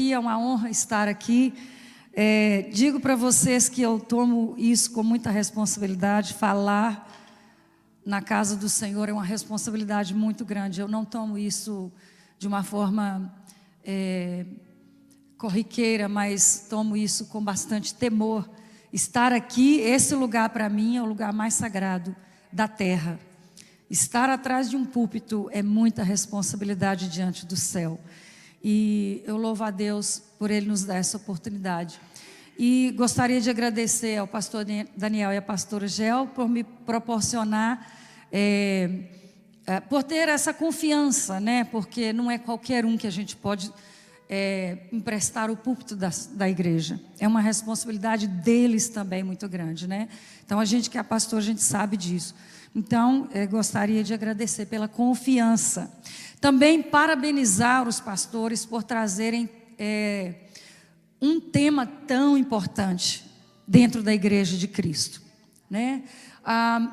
aqui, é uma honra estar aqui. Digo para vocês que eu tomo isso com muita responsabilidade. Falar na casa do Senhor é uma responsabilidade muito grande. Eu não tomo isso de uma forma corriqueira, mas tomo isso com bastante temor. Estar aqui, esse lugar para mim é o lugar mais sagrado da terra. Estar atrás de um púlpito é muita responsabilidade diante do céu. E eu louvo a Deus por Ele nos dar essa oportunidade. E gostaria de agradecer ao pastor Daniel e à pastora Gel por me proporcionar, por ter essa confiança, né? Porque não é qualquer um que a gente pode emprestar o púlpito da igreja. É uma responsabilidade deles também muito grande, né? Então a gente que é pastor, a gente sabe disso. Então, gostaria de agradecer pela confiança. Também parabenizar os pastores por trazerem um tema tão importante dentro da igreja de Cristo, né?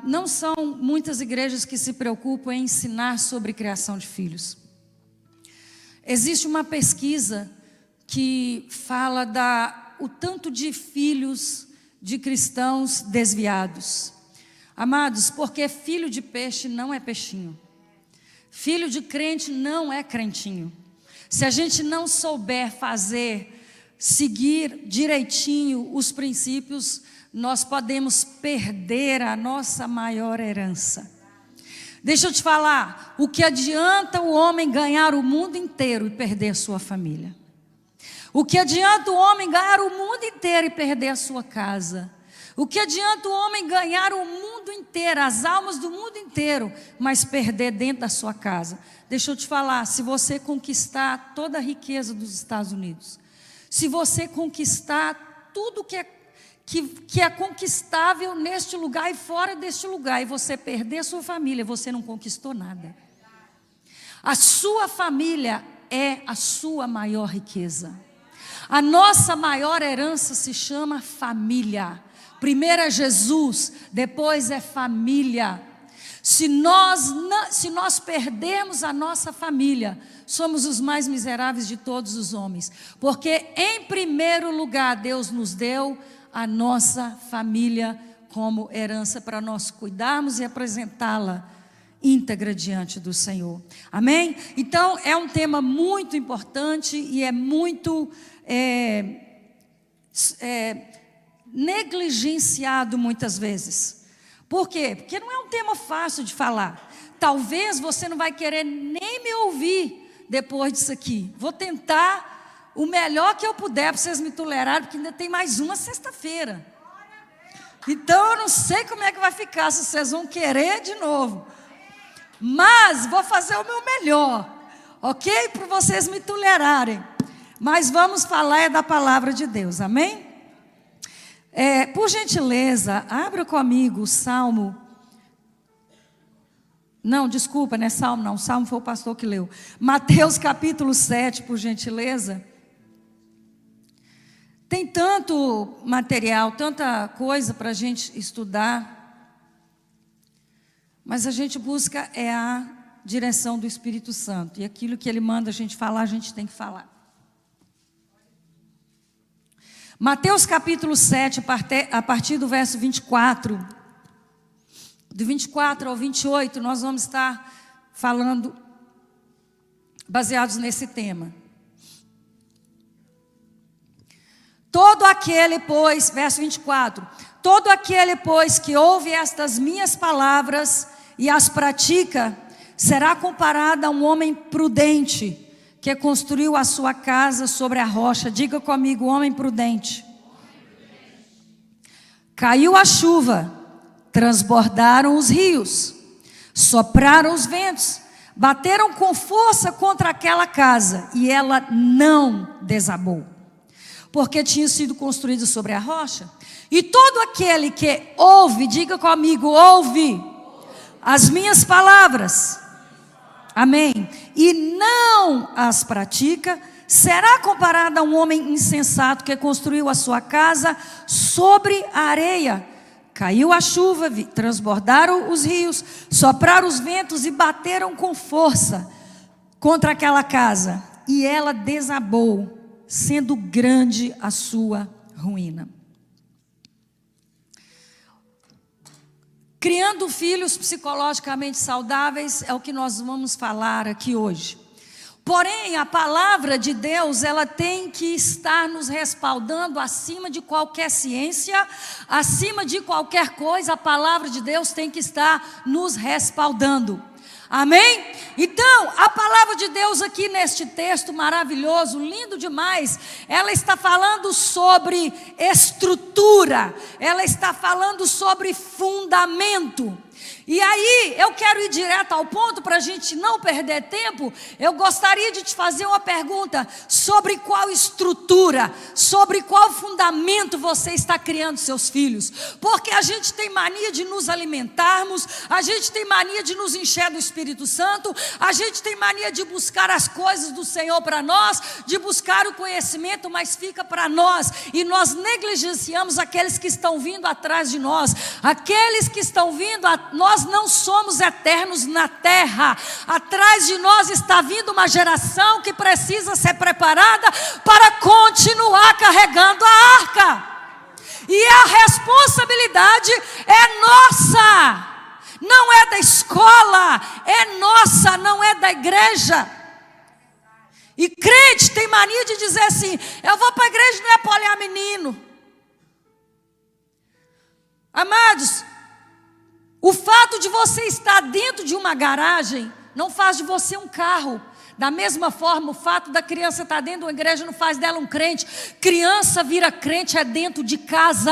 Não são muitas igrejas que se preocupam em ensinar sobre criação de filhos. Existe uma pesquisa que fala o tanto de filhos de cristãos desviados. Amados, porque filho de peixe não é peixinho. Filho de crente não é crentinho. Se a gente não souber seguir direitinho os princípios, nós podemos perder a nossa maior herança. Deixa eu te falar, o que adianta o homem ganhar o mundo inteiro e perder a sua família? O que adianta o homem ganhar o mundo inteiro e perder a sua casa? O que adianta o homem ganhar o mundo inteiro, as almas do mundo inteiro, mas perder dentro da sua casa? Deixa eu te falar, se você conquistar toda a riqueza dos Estados Unidos, se você conquistar tudo que é conquistável neste lugar e fora deste lugar, e você perder a sua família, você não conquistou nada. A sua família é a sua maior riqueza. A nossa maior herança se chama família. Primeiro é Jesus, depois é família. Se nós perdermos a nossa família, somos os mais miseráveis de todos os homens. Porque em primeiro lugar Deus nos deu a nossa família como herança para nós cuidarmos e apresentá-la íntegra diante do Senhor. Amém? Então é um tema muito importante e é muito negligenciado muitas vezes. Por quê? Porque não é um tema fácil de falar. Talvez você não vai querer nem me ouvir depois disso aqui. Vou tentar o melhor que eu puder para vocês me tolerarem, porque ainda tem mais uma sexta-feira. Então eu não sei como é que vai ficar, se vocês vão querer de novo. Mas vou fazer o meu melhor, ok? Para vocês me tolerarem. Mas vamos falar da palavra de Deus, amém? Por gentileza, abra comigo o Salmo. Não, desculpa, não é Salmo não. Salmo foi o pastor que leu. Mateus capítulo 7, por gentileza. Tem tanto material, tanta coisa para a gente estudar. Mas a gente busca a direção do Espírito Santo. E aquilo que Ele manda a gente falar, a gente tem que falar. Mateus capítulo 7, a partir do verso 24, do 24 ao 28, nós vamos estar falando, baseados nesse tema. Todo aquele, pois, verso 24, todo aquele, pois, que ouve estas minhas palavras e as pratica, será comparado a um homem prudente, que construiu a sua casa sobre a rocha. Diga comigo, homem prudente. Caiu a chuva, transbordaram os rios, sopraram os ventos, bateram com força contra aquela casa, e ela não desabou, porque tinha sido construído sobre a rocha. E todo aquele que ouve, diga comigo, ouve as minhas palavras, amém, e não as pratica, será comparado a um homem insensato que construiu a sua casa sobre a areia. Caiu a chuva, transbordaram os rios, sopraram os ventos e bateram com força contra aquela casa, e ela desabou, sendo grande a sua ruína. Criando filhos psicologicamente saudáveis é o que nós vamos falar aqui hoje. Porém, a palavra de Deus, ela tem que estar nos respaldando acima de qualquer ciência, acima de qualquer coisa, a palavra de Deus tem que estar nos respaldando. Amém? Então, a palavra de Deus aqui neste texto maravilhoso, lindo demais, ela está falando sobre estrutura, ela está falando sobre fundamento. E aí, eu quero ir direto ao ponto para a gente não perder tempo. Eu gostaria de te fazer uma pergunta sobre qual estrutura, sobre qual fundamento você está criando seus filhos. Porque a gente tem mania de nos alimentarmos, a gente tem mania de nos encher do Espírito Santo, a gente tem mania de buscar as coisas do Senhor para nós, de buscar o conhecimento, mas fica para nós. E nós negligenciamos aqueles que estão vindo atrás de nós, aqueles que estão vindo nós não somos eternos na terra. Atrás de nós está vindo uma geração que precisa ser preparada para continuar carregando a arca. E a responsabilidade é nossa. Não é da escola, é nossa, não é da igreja. E crente tem mania de dizer assim: eu vou para a igreja, não é para olhar menino. Amados, o fato de você estar dentro de uma garagem não faz de você um carro. Da mesma forma, o fato da criança estar dentro de uma igreja não faz dela um crente. Criança vira crente é dentro de casa.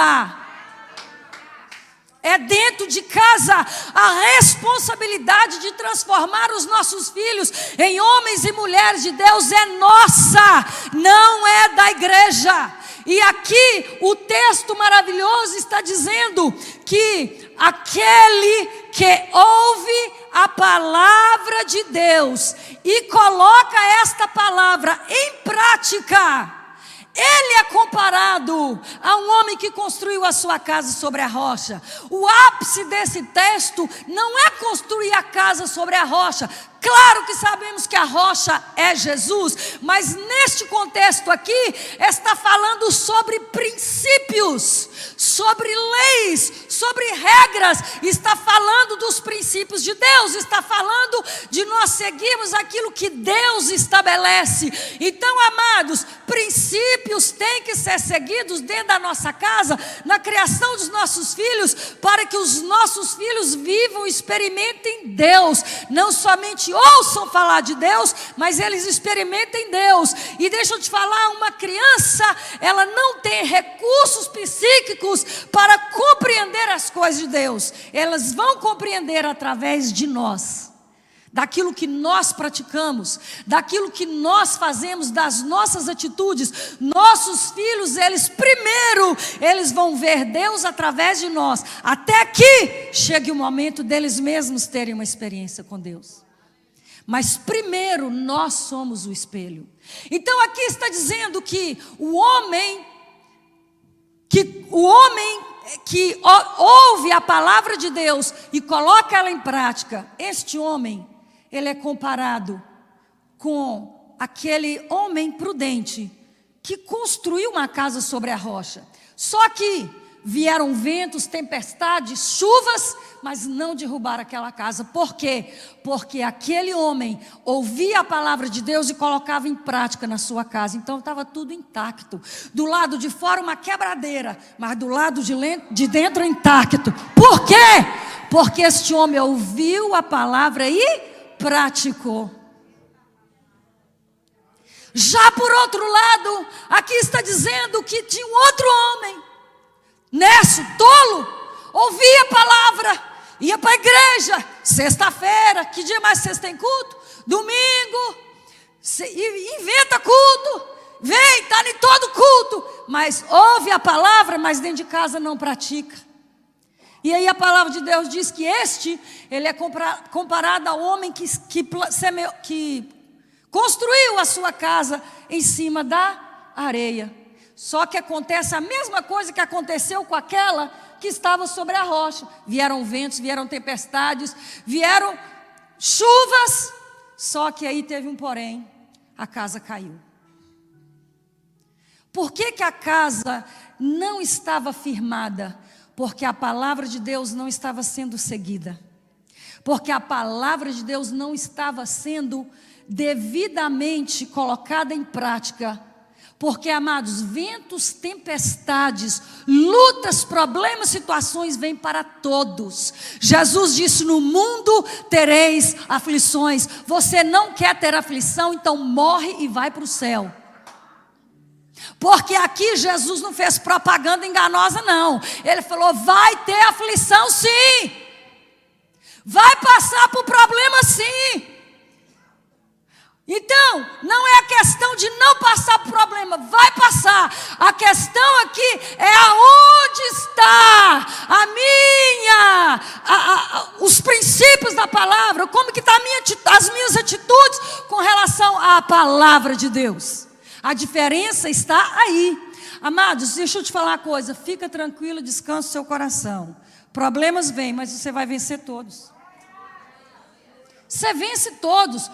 É dentro de casa. A responsabilidade de transformar os nossos filhos em homens e mulheres de Deus é nossa, não é da igreja. E aqui o texto maravilhoso está dizendo que aquele que ouve a palavra de Deus e coloca esta palavra em prática, ele é comparado a um homem que construiu a sua casa sobre a rocha. O ápice desse texto não é construir a casa sobre a rocha. Claro que sabemos que a rocha é Jesus, mas neste contexto aqui está falando sobre princípios, sobre leis, sobre regras, está falando dos princípios de Deus, está falando de nós seguirmos aquilo que Deus estabelece. Então, amados, princípios têm que ser seguidos dentro da nossa casa, na criação dos nossos filhos, para que os nossos filhos vivam e experimentem Deus, não somente ouçam falar de Deus, mas eles experimentem Deus. E deixa eu te falar, uma criança, ela não tem recursos psíquicos para compreender as coisas de Deus. Elas vão compreender através de nós, daquilo que nós praticamos, daquilo que nós fazemos, das nossas atitudes. Nossos filhos, eles vão ver Deus através de nós, até que chegue o momento deles mesmos terem uma experiência com Deus. Mas primeiro nós somos o espelho. Então aqui está dizendo que o homem que ouve a palavra de Deus e coloca ela em prática, este homem, ele é comparado com aquele homem prudente que construiu uma casa sobre a rocha. Só que vieram ventos, tempestades, chuvas, mas não derrubaram aquela casa. Por quê? Porque aquele homem ouvia a palavra de Deus e colocava em prática na sua casa. Então estava tudo intacto. Do lado de fora uma quebradeira, mas do lado de dentro intacto. Por quê? Porque este homem ouviu a palavra e praticou. Já por outro lado, aqui está dizendo que tinha um outro homem, Nécio, tolo, ouvia a palavra, ia para a igreja, sexta-feira, que dia mais vocês têm culto? Domingo, inventa culto, vem, está em todo culto, mas ouve a palavra, mas dentro de casa não pratica. E aí a palavra de Deus diz que ele é comparado ao homem que construiu a sua casa em cima da areia. Só que acontece a mesma coisa que aconteceu com aquela que estava sobre a rocha. Vieram ventos, vieram tempestades, vieram chuvas. Só que aí teve um porém, a casa caiu. Por que que a casa não estava firmada? Porque a palavra de Deus não estava sendo seguida. Porque a palavra de Deus não estava sendo devidamente colocada em prática. Porque, amados, ventos, tempestades, lutas, problemas, situações vêm para todos. Jesus disse: no mundo tereis aflições. Você não quer ter aflição, então morre e vai para o céu. Porque aqui Jesus não fez propaganda enganosa, não. Ele falou: vai ter aflição sim. Vai passar por problema sim. Então, não é a questão de não passar por problema, vai passar. A questão aqui é aonde está os princípios da palavra, como que está as minhas atitudes com relação à palavra de Deus. A diferença está aí. Amados, deixa eu te falar uma coisa, fica tranquilo, descansa o seu coração. Problemas vêm, mas você vai vencer todos. Você vence todos.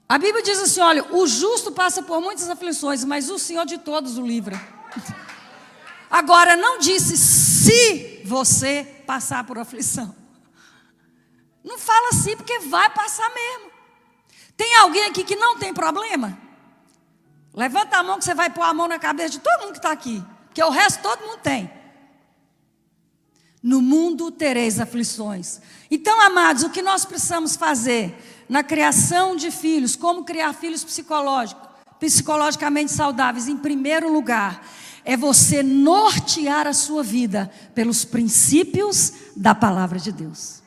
A Bíblia diz assim: olha, o justo passa por muitas aflições, mas o Senhor de todos o livra. Agora, não disse se você passar por aflição. Não fala assim, porque vai passar mesmo. Tem alguém aqui que não tem problema? Levanta a mão que você vai pôr a mão na cabeça de todo mundo que está aqui, porque o resto todo mundo tem. No mundo tereis aflições. Então, amados, o que nós precisamos fazer na criação de filhos, como criar filhos psicologicamente saudáveis, em primeiro lugar, é você nortear a sua vida pelos princípios da palavra de Deus.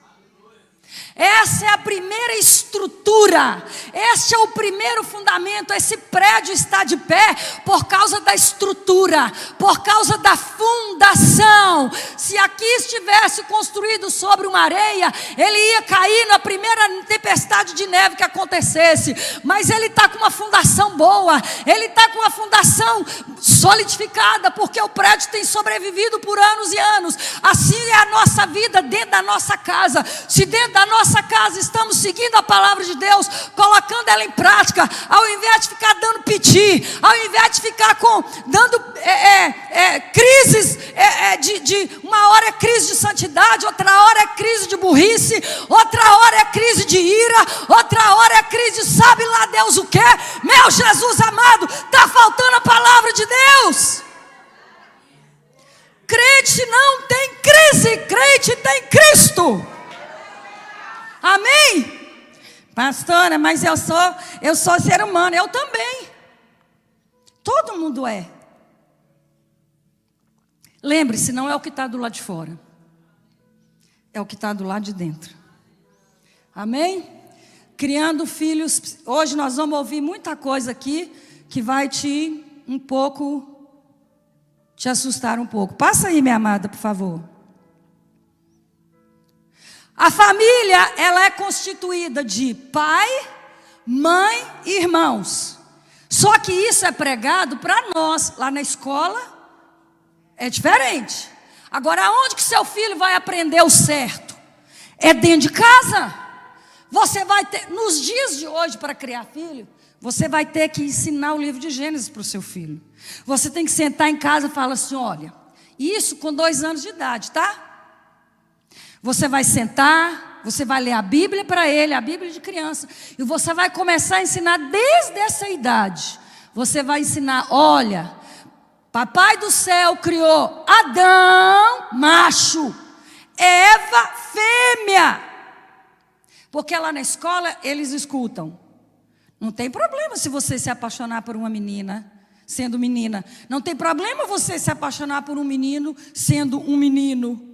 Essa é a primeira estrutura, este é o primeiro fundamento. Esse prédio está de pé por causa da estrutura, por causa da fundação. Se aqui estivesse construído sobre uma areia, ele ia cair na primeira tempestade de neve que acontecesse. Mas ele está com uma fundação boa, ele está com uma fundação solidificada, porque o prédio tem sobrevivido por anos e anos. Assim é a nossa vida dentro da nossa casa. Se dentro da nossa casa estamos seguindo a palavra de Deus, colocando ela em prática, ao invés de ficar dando piti, ao invés de ficar dando crises, uma hora é crise de santidade, outra hora é crise de burrice, outra hora é crise de ira, outra hora é crise de sabe lá Deus o que. Meu Jesus amado, está faltando a palavra de Deus. Crente não tem crise, crente tem Cristo. Amém? Pastora, mas eu sou ser humano. Eu também. Todo mundo é. Lembre-se, não é o que está do lado de fora, é o que está do lado de dentro. Amém? Criando filhos. Hoje nós vamos ouvir muita coisa aqui que vai te assustar um pouco. Passa aí, minha amada, por favor. A família, ela é constituída de pai, mãe e irmãos. Só que isso é pregado para nós. Lá na escola é diferente. Agora, aonde que seu filho vai aprender o certo? É dentro de casa. Você vai ter, nos dias de hoje, para criar filho, você vai ter que ensinar o livro de Gênesis para o seu filho. Você tem que sentar em casa e falar assim: olha, isso com 2 anos de idade, tá? Você vai sentar, você vai ler a Bíblia para ele, a Bíblia de criança, e você vai começar a ensinar desde essa idade. Você vai ensinar: olha, Papai do céu criou Adão, macho, Eva, fêmea. Porque lá na escola eles escutam: não tem problema se você se apaixonar por uma menina, sendo menina. Não tem problema você se apaixonar por um menino, sendo um menino.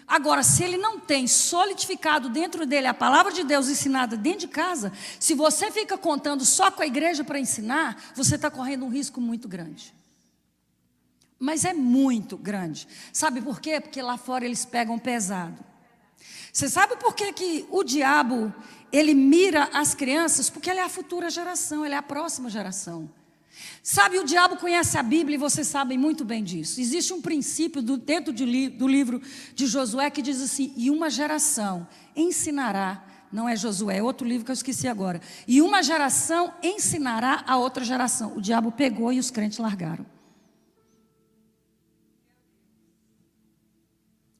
Agora, se ele não tem solidificado dentro dele a palavra de Deus ensinada dentro de casa, se você fica contando só com a igreja para ensinar, você está correndo um risco muito grande. Mas é muito grande. Sabe por quê? Porque lá fora eles pegam pesado. Você sabe por que que o diabo, ele mira as crianças? Porque ele é a futura geração, ele é a próxima geração. Sabe, o diabo conhece a Bíblia e vocês sabem muito bem disso. Existe um princípio dentro do livro de Josué que diz assim: e uma geração ensinará, não é Josué, é outro livro que eu esqueci agora. E uma geração ensinará a outra geração. O diabo pegou e os crentes largaram.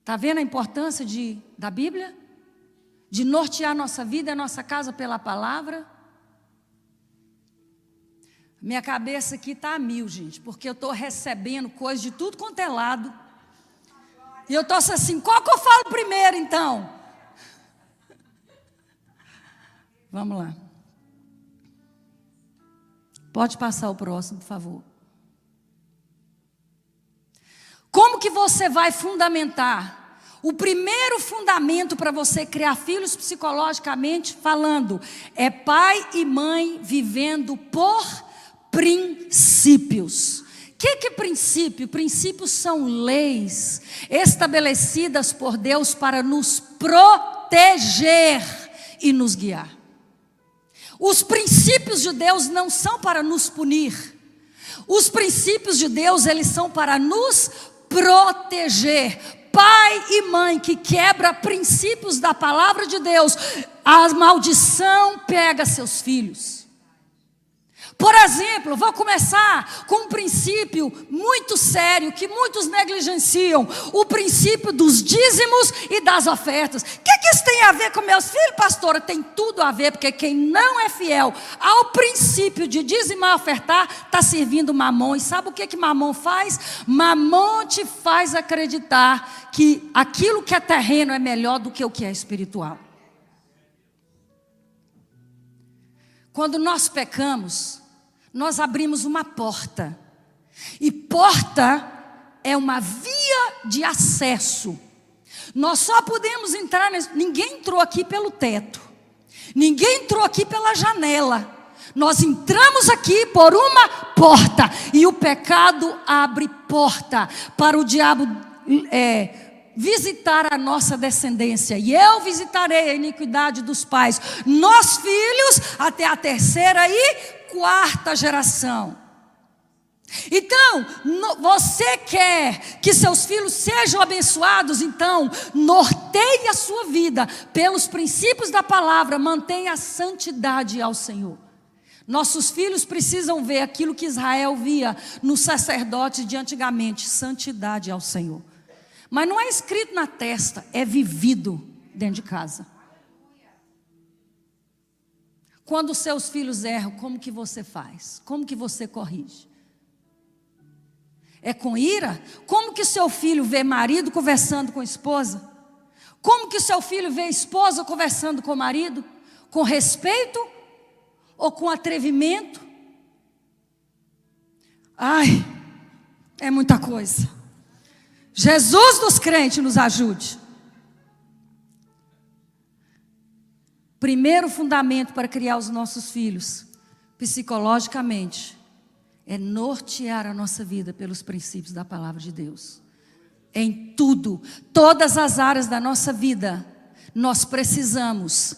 Está vendo a importância da Bíblia? De nortear nossa vida e nossa casa pela palavra? Minha cabeça aqui está a mil, gente, porque eu estou recebendo coisas de tudo quanto é lado. E eu estou assim, qual que eu falo primeiro então? Vamos lá. Pode passar o próximo, por favor. Como que você vai fundamentar? O primeiro fundamento para você criar filhos psicologicamente falando é pai e mãe vivendo por princípios. O que é princípio? Princípios são leis estabelecidas por Deus para nos proteger e nos guiar. Os princípios de Deus não são para nos punir. Os princípios de Deus, eles são para nos proteger. Pai e mãe que quebra princípios da palavra de Deus, a maldição pega seus filhos. Por exemplo, vou começar com um princípio muito sério que muitos negligenciam: o princípio dos dízimos e das ofertas. O que isso tem a ver com meus filhos, pastora? Tem tudo a ver, porque quem não é fiel ao princípio de dizimar e ofertar está servindo Mamon. E sabe o que Mamon faz? Mamon te faz acreditar que aquilo que é terreno é melhor do que o que é espiritual. Quando nós pecamos, nós abrimos uma porta. E porta é uma via de acesso. Nós só podemos entrar, ninguém entrou aqui pelo teto. Ninguém entrou aqui pela janela. Nós entramos aqui por uma porta. E o pecado abre porta para o diabo visitar a nossa descendência. E eu visitarei a iniquidade dos pais, nós filhos, até a terceira e quarta geração. Então, você quer que seus filhos sejam abençoados? Então, norteie a sua vida pelos princípios da palavra, mantenha a santidade ao Senhor. Nossos filhos precisam ver aquilo que Israel via nos sacerdotes de antigamente: santidade ao Senhor. Mas não é escrito na testa, é vivido dentro de casa. Quando os seus filhos erram, como que você faz? Como que você corrige? É com ira? Como que seu filho vê marido conversando com esposa? Como que seu filho vê esposa conversando com o marido? Com respeito ou com atrevimento? Ai, é muita coisa. Jesus dos crentes nos ajude. Primeiro fundamento para criar os nossos filhos psicologicamente é nortear a nossa vida pelos princípios da palavra de Deus. Em tudo, todas as áreas da nossa vida, nós precisamos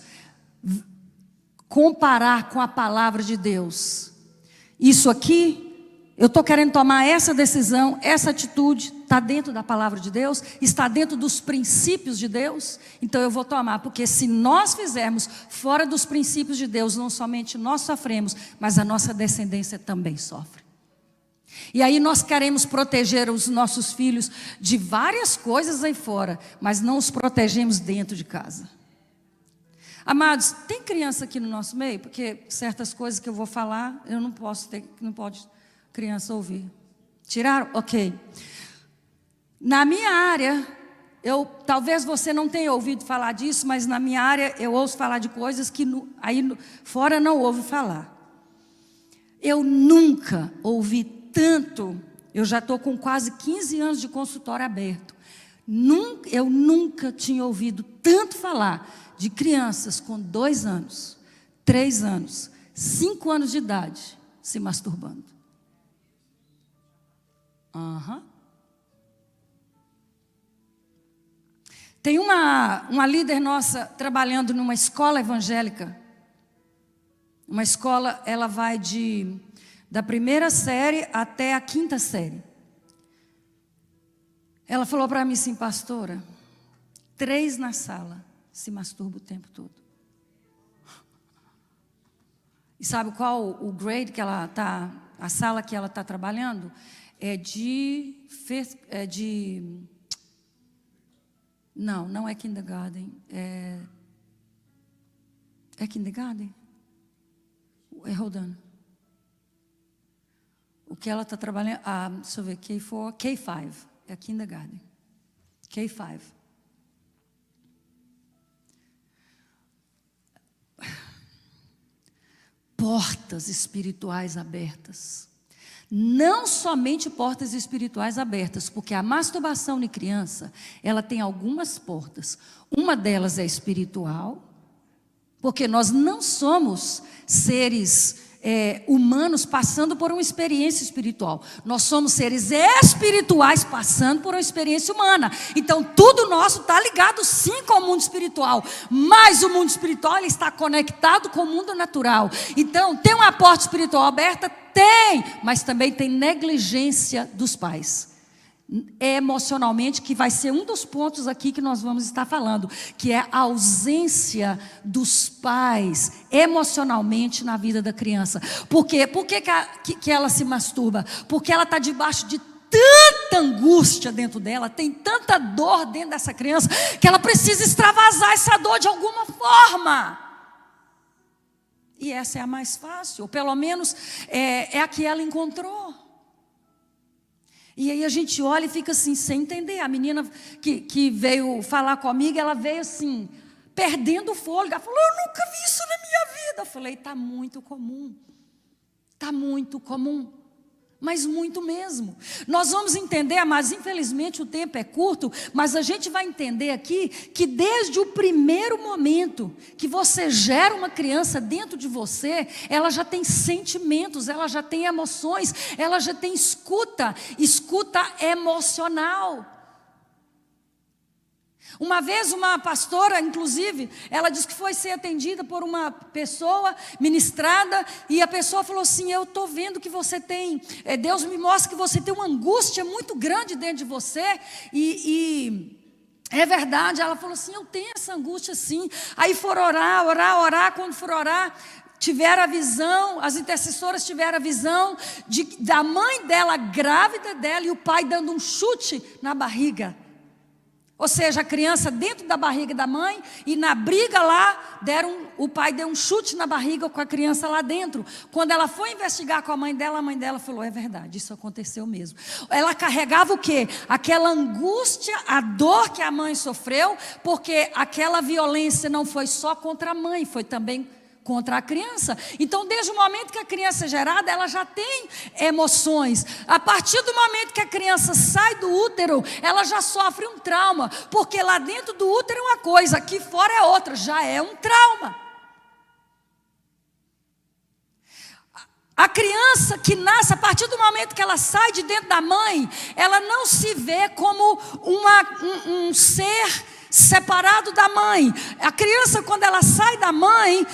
comparar com a palavra de Deus. Isso aqui, eu estou querendo tomar essa decisão, essa atitude, está dentro da palavra de Deus, está dentro dos princípios de Deus, então eu vou tomar, porque se nós fizermos fora dos princípios de Deus, não somente nós sofremos, mas a nossa descendência também sofre. E aí nós queremos proteger os nossos filhos de várias coisas aí fora, mas não os protegemos dentro de casa. Amados, tem criança aqui no nosso meio? Porque certas coisas que eu vou falar, eu não posso ter, não pode criança ouvir. Tiraram? Ok. Na minha área, talvez você não tenha ouvido falar disso, mas na minha área eu ouço falar de coisas que aí fora não ouve falar. Eu nunca ouvi tanto, eu já estou com quase 15 anos de consultório aberto. Eu nunca tinha ouvido tanto falar de crianças com 2 anos, 3 anos, 5 anos de idade se masturbando. Tem uma líder nossa trabalhando numa escola evangélica. Uma escola, ela vai da 1ª série até a 5ª série. Ela falou para mim assim: pastora, 3 na sala se masturba o tempo todo. E sabe qual o grade que ela está, a sala que ela está trabalhando? É de Não é kindergarten. É kindergarten? É rodando. O que ela está trabalhando... deixa eu ver, K5. É kindergarten. K5. Portas espirituais abertas. Não somente portas espirituais abertas, porque a masturbação de criança, ela tem algumas portas. Uma delas é espiritual, porque nós não somos seres humanos passando por uma experiência espiritual. Nós somos seres espirituais passando por uma experiência humana. Então tudo nosso está ligado sim com o mundo espiritual, mas o mundo espiritual ele está conectado com o mundo natural. Então tem uma porta espiritual aberta? Tem, mas também tem negligência dos pais. Emocionalmente, que vai ser um dos pontos aqui que nós vamos estar falando, que é a ausência dos pais emocionalmente na vida da criança. Por quê? Por que ela se masturba? Porque ela está debaixo de tanta angústia dentro dela, tem tanta dor dentro dessa criança, que ela precisa extravasar essa dor de alguma forma. E essa é a mais fácil, ou pelo menos é a que ela encontrou. E aí a gente olha e fica assim, sem entender. A menina que veio falar comigo, ela veio assim, perdendo o fôlego. Ela falou, eu nunca vi isso na minha vida. Eu falei, está muito comum. Está muito comum. Mas muito mesmo. Nós vamos entender, mas infelizmente o tempo é curto, mas a gente vai entender aqui que desde o primeiro momento que você gera uma criança dentro de você, ela já tem sentimentos, ela já tem emoções, ela já tem escuta emocional. Uma vez uma pastora, inclusive, ela disse que foi ser atendida por uma pessoa ministrada, e a pessoa falou assim, eu estou vendo que você tem, Deus me mostra que você tem uma angústia muito grande dentro de você, e é verdade. Ela falou assim, eu tenho essa angústia sim. Aí foram orar, quando foram orar, tiveram a visão, as intercessoras tiveram a visão da mãe dela, grávida dela, e o pai dando um chute na barriga. Ou seja, a criança dentro da barriga da mãe, e na briga lá, o pai deu um chute na barriga com a criança lá dentro. Quando ela foi investigar com a mãe dela falou, é verdade, isso aconteceu mesmo. Ela carregava o quê? Aquela angústia, a dor que a mãe sofreu, porque aquela violência não foi só contra a mãe, foi também contra a criança. Então, desde o momento que a criança é gerada, ela já tem emoções. A partir do momento que a criança sai do útero, ela já sofre um trauma, porque lá dentro do útero é uma coisa, aqui fora é outra, já é um trauma. A criança que nasce, a partir do momento que ela sai de dentro da mãe, ela não se vê como um ser separado da mãe. A criança, quando ela sai da mãe,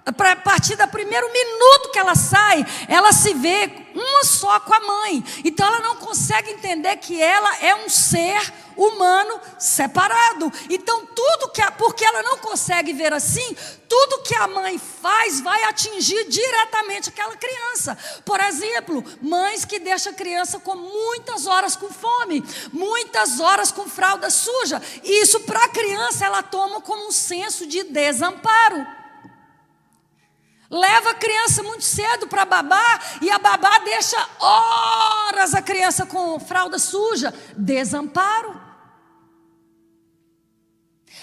a partir do primeiro minuto que ela sai, ela se vê uma só com a mãe. Então ela não consegue entender que ela é um ser humano separado. Então porque ela não consegue ver assim, tudo que a mãe faz vai atingir diretamente aquela criança. Por exemplo, mães que deixam a criança com muitas horas com fome, muitas horas com fralda suja. E isso para a criança ela toma como um senso de desamparo. Leva a criança muito cedo para babá, e a babá deixa horas a criança com fralda suja. Desamparo.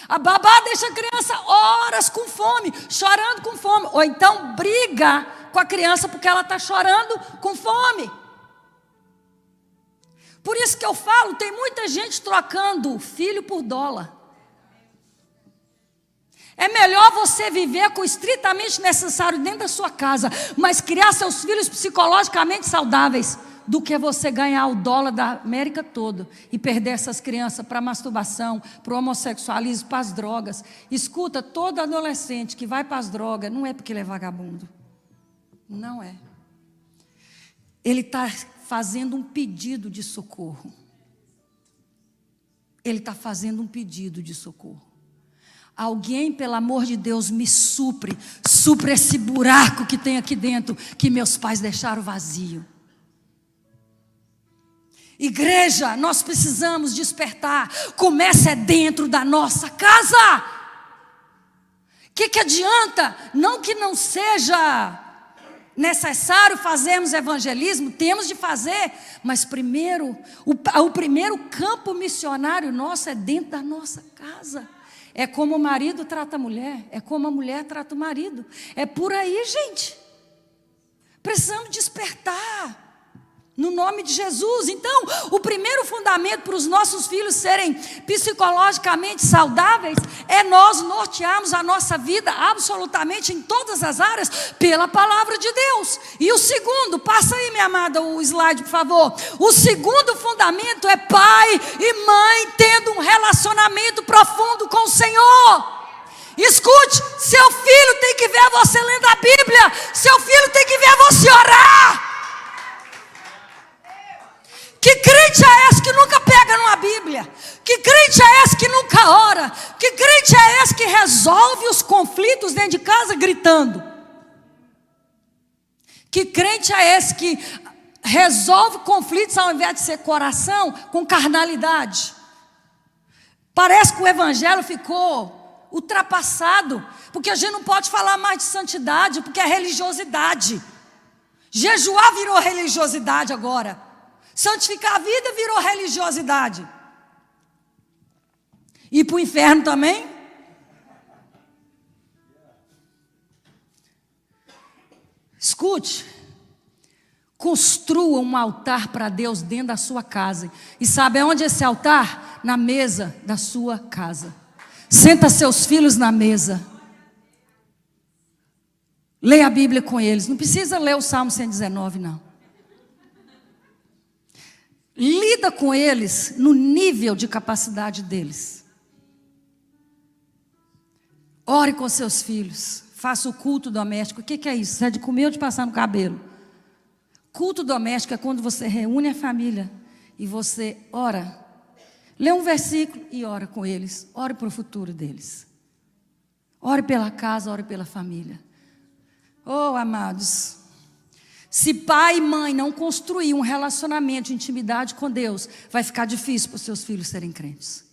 A babá deixa a criança horas com fome, chorando com fome. Ou então briga com a criança porque ela está chorando com fome. Por isso que eu falo, tem muita gente trocando filho por dólar. É melhor você viver com o estritamente necessário dentro da sua casa, mas criar seus filhos psicologicamente saudáveis, do que você ganhar o dólar da América toda e perder essas crianças para a masturbação, para o homossexualismo, para as drogas. Escuta, todo adolescente que vai para as drogas não é porque ele é vagabundo. Não é. Ele está fazendo um pedido de socorro. Ele está fazendo um pedido de socorro. Alguém, pelo amor de Deus, me supre esse buraco que tem aqui dentro, que meus pais deixaram vazio. Igreja, nós precisamos despertar. Começa dentro da nossa casa. O que adianta? Não que não seja necessário fazermos evangelismo, temos de fazer, mas primeiro, o primeiro campo missionário nosso é dentro da nossa casa. É como o marido trata a mulher, é como a mulher trata o marido. É por aí, gente. Precisamos despertar. No nome de Jesus. Então, o primeiro fundamento para os nossos filhos serem psicologicamente saudáveis é nós nortearmos a nossa vida absolutamente em todas as áreas pela palavra de Deus. E o segundo, passa aí, minha amada, o slide, por favor. O segundo fundamento é pai e mãe tendo um relacionamento profundo com o Senhor. Escute, seu filho tem que ver você lendo a Bíblia, seu filho tem que ver você orar. Que crente é esse que nunca pega numa Bíblia? Que crente é esse que nunca ora? Que crente é esse que resolve os conflitos dentro de casa gritando? Que crente é esse que resolve conflitos ao invés de ser coração com carnalidade? Parece que o evangelho ficou ultrapassado, porque a gente não pode falar mais de santidade, porque é religiosidade. Jejuar virou religiosidade agora. Santificar a vida virou religiosidade. Ir para o inferno também? Escute. Construa um altar para Deus dentro da sua casa. E sabe onde é esse altar? Na mesa da sua casa. Senta seus filhos na mesa. Leia a Bíblia com eles. Não precisa ler o Salmo 119, não. Lida com eles no nível de capacidade deles. Ore com seus filhos. Faça o culto doméstico. O que é isso? Isso é de comer ou de passar no cabelo? Culto doméstico é quando você reúne a família e você ora. Lê um versículo e ora com eles. Ore para o futuro deles. Ore pela casa, ore pela família. Oh, amados, se pai e mãe não construir um relacionamento de intimidade com Deus, vai ficar difícil para os seus filhos serem crentes.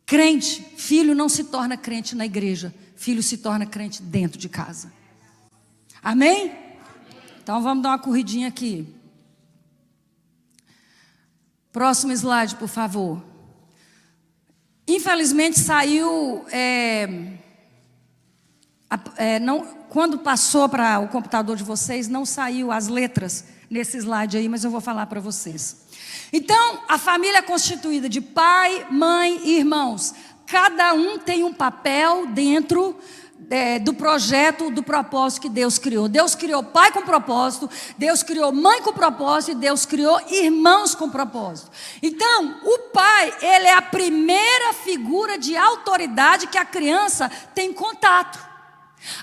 Crente, filho não se torna crente na igreja, filho se torna crente dentro de casa. Amém? Então vamos dar uma corridinha aqui. Próximo slide, por favor. Infelizmente saiu... quando passou para o computador de vocês, não saiu as letras nesse slide aí, mas eu vou falar para vocês. Então, a família é constituída de pai, mãe e irmãos. Cada um tem um papel dentro do projeto, do propósito que Deus criou. Deus criou pai com propósito, Deus criou mãe com propósito e Deus criou irmãos com propósito. Então, o pai, ele é a primeira figura de autoridade que a criança tem contato.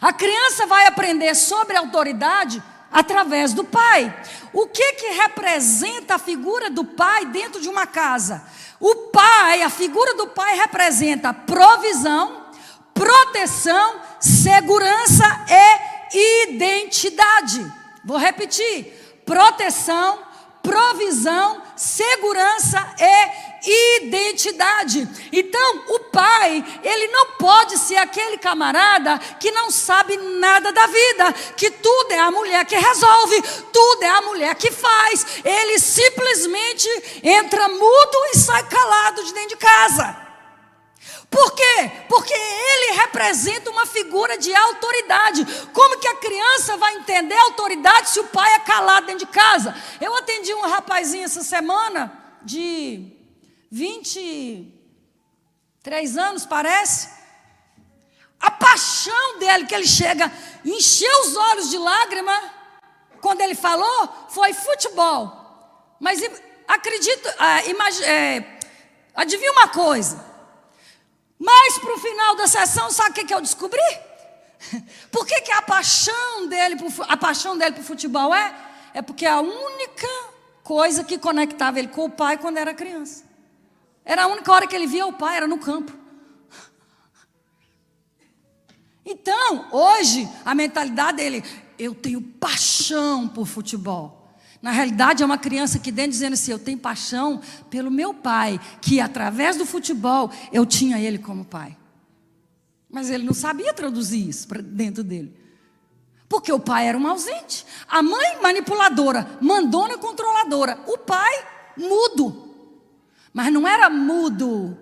A criança vai aprender sobre a autoridade através do pai. O que representa a figura do pai dentro de uma casa? O pai, a figura do pai representa provisão, proteção, segurança e identidade. Vou repetir: proteção, provisão, segurança e identidade. Então, o pai, ele não pode ser aquele camarada que não sabe nada da vida, que tudo é a mulher que resolve, tudo é a mulher que faz. Ele simplesmente entra mudo e sai calado de dentro de casa. Por quê? Porque ele representa uma figura de autoridade. Como que a criança vai entender a autoridade se o pai é calado dentro de casa? Eu atendi um rapazinho essa semana, de 23 anos, parece. A paixão dele, que ele chega, encheu os olhos de lágrima, quando ele falou, foi futebol. Mas acredito, adivinha uma coisa. Mas para o final da sessão, sabe o que eu descobri? Por que a paixão dele para o futebol é porque a única coisa que conectava ele com o pai quando era criança. Era a única hora que ele via o pai, era no campo. Então, hoje, a mentalidade dele, eu tenho paixão por futebol. Na realidade, é uma criança aqui dentro dizendo assim: eu tenho paixão pelo meu pai, que através do futebol eu tinha ele como pai. Mas ele não sabia traduzir isso para dentro dele. Porque o pai era um ausente. A mãe manipuladora, mandona, controladora. O pai mudo. Mas não era mudo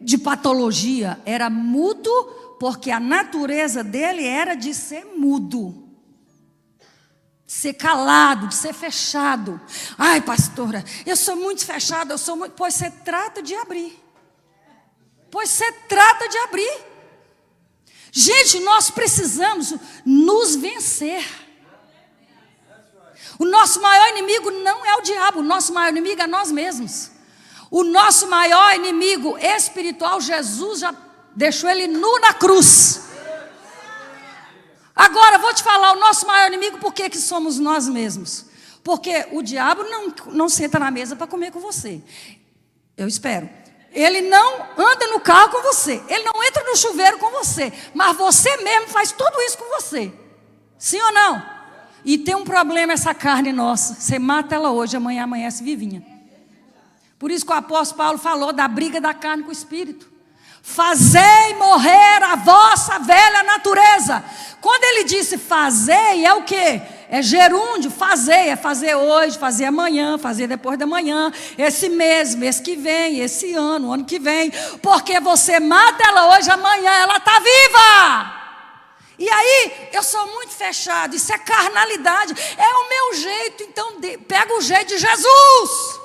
de patologia. Era mudo porque a natureza dele era de ser mudo. De ser calado, de ser fechado. Ai, pastora, eu sou muito fechado, Pois você trata de abrir. Gente, nós precisamos nos vencer. O nosso maior inimigo não é o diabo, o nosso maior inimigo é nós mesmos. O nosso maior inimigo espiritual, Jesus já deixou ele nu na cruz. Agora, vou te falar, o nosso maior inimigo, por que somos nós mesmos? Porque o diabo não senta na mesa para comer com você. Eu espero. Ele não anda no carro com você. Ele não entra no chuveiro com você. Mas você mesmo faz tudo isso com você. Sim ou não? E tem um problema essa carne nossa. Você mata ela hoje, amanhã amanhece vivinha. Por isso que o apóstolo Paulo falou da briga da carne com o espírito. Fazei morrer a vossa velha natureza. Quando ele disse fazei, é o quê? É gerúndio, fazer, é fazer hoje, fazer amanhã, fazer depois da manhã, esse mês que vem, esse ano, ano que vem, porque você mata ela hoje, amanhã ela está viva. E aí, eu sou muito fechado, isso é carnalidade, é o meu jeito, então pega o jeito de Jesus.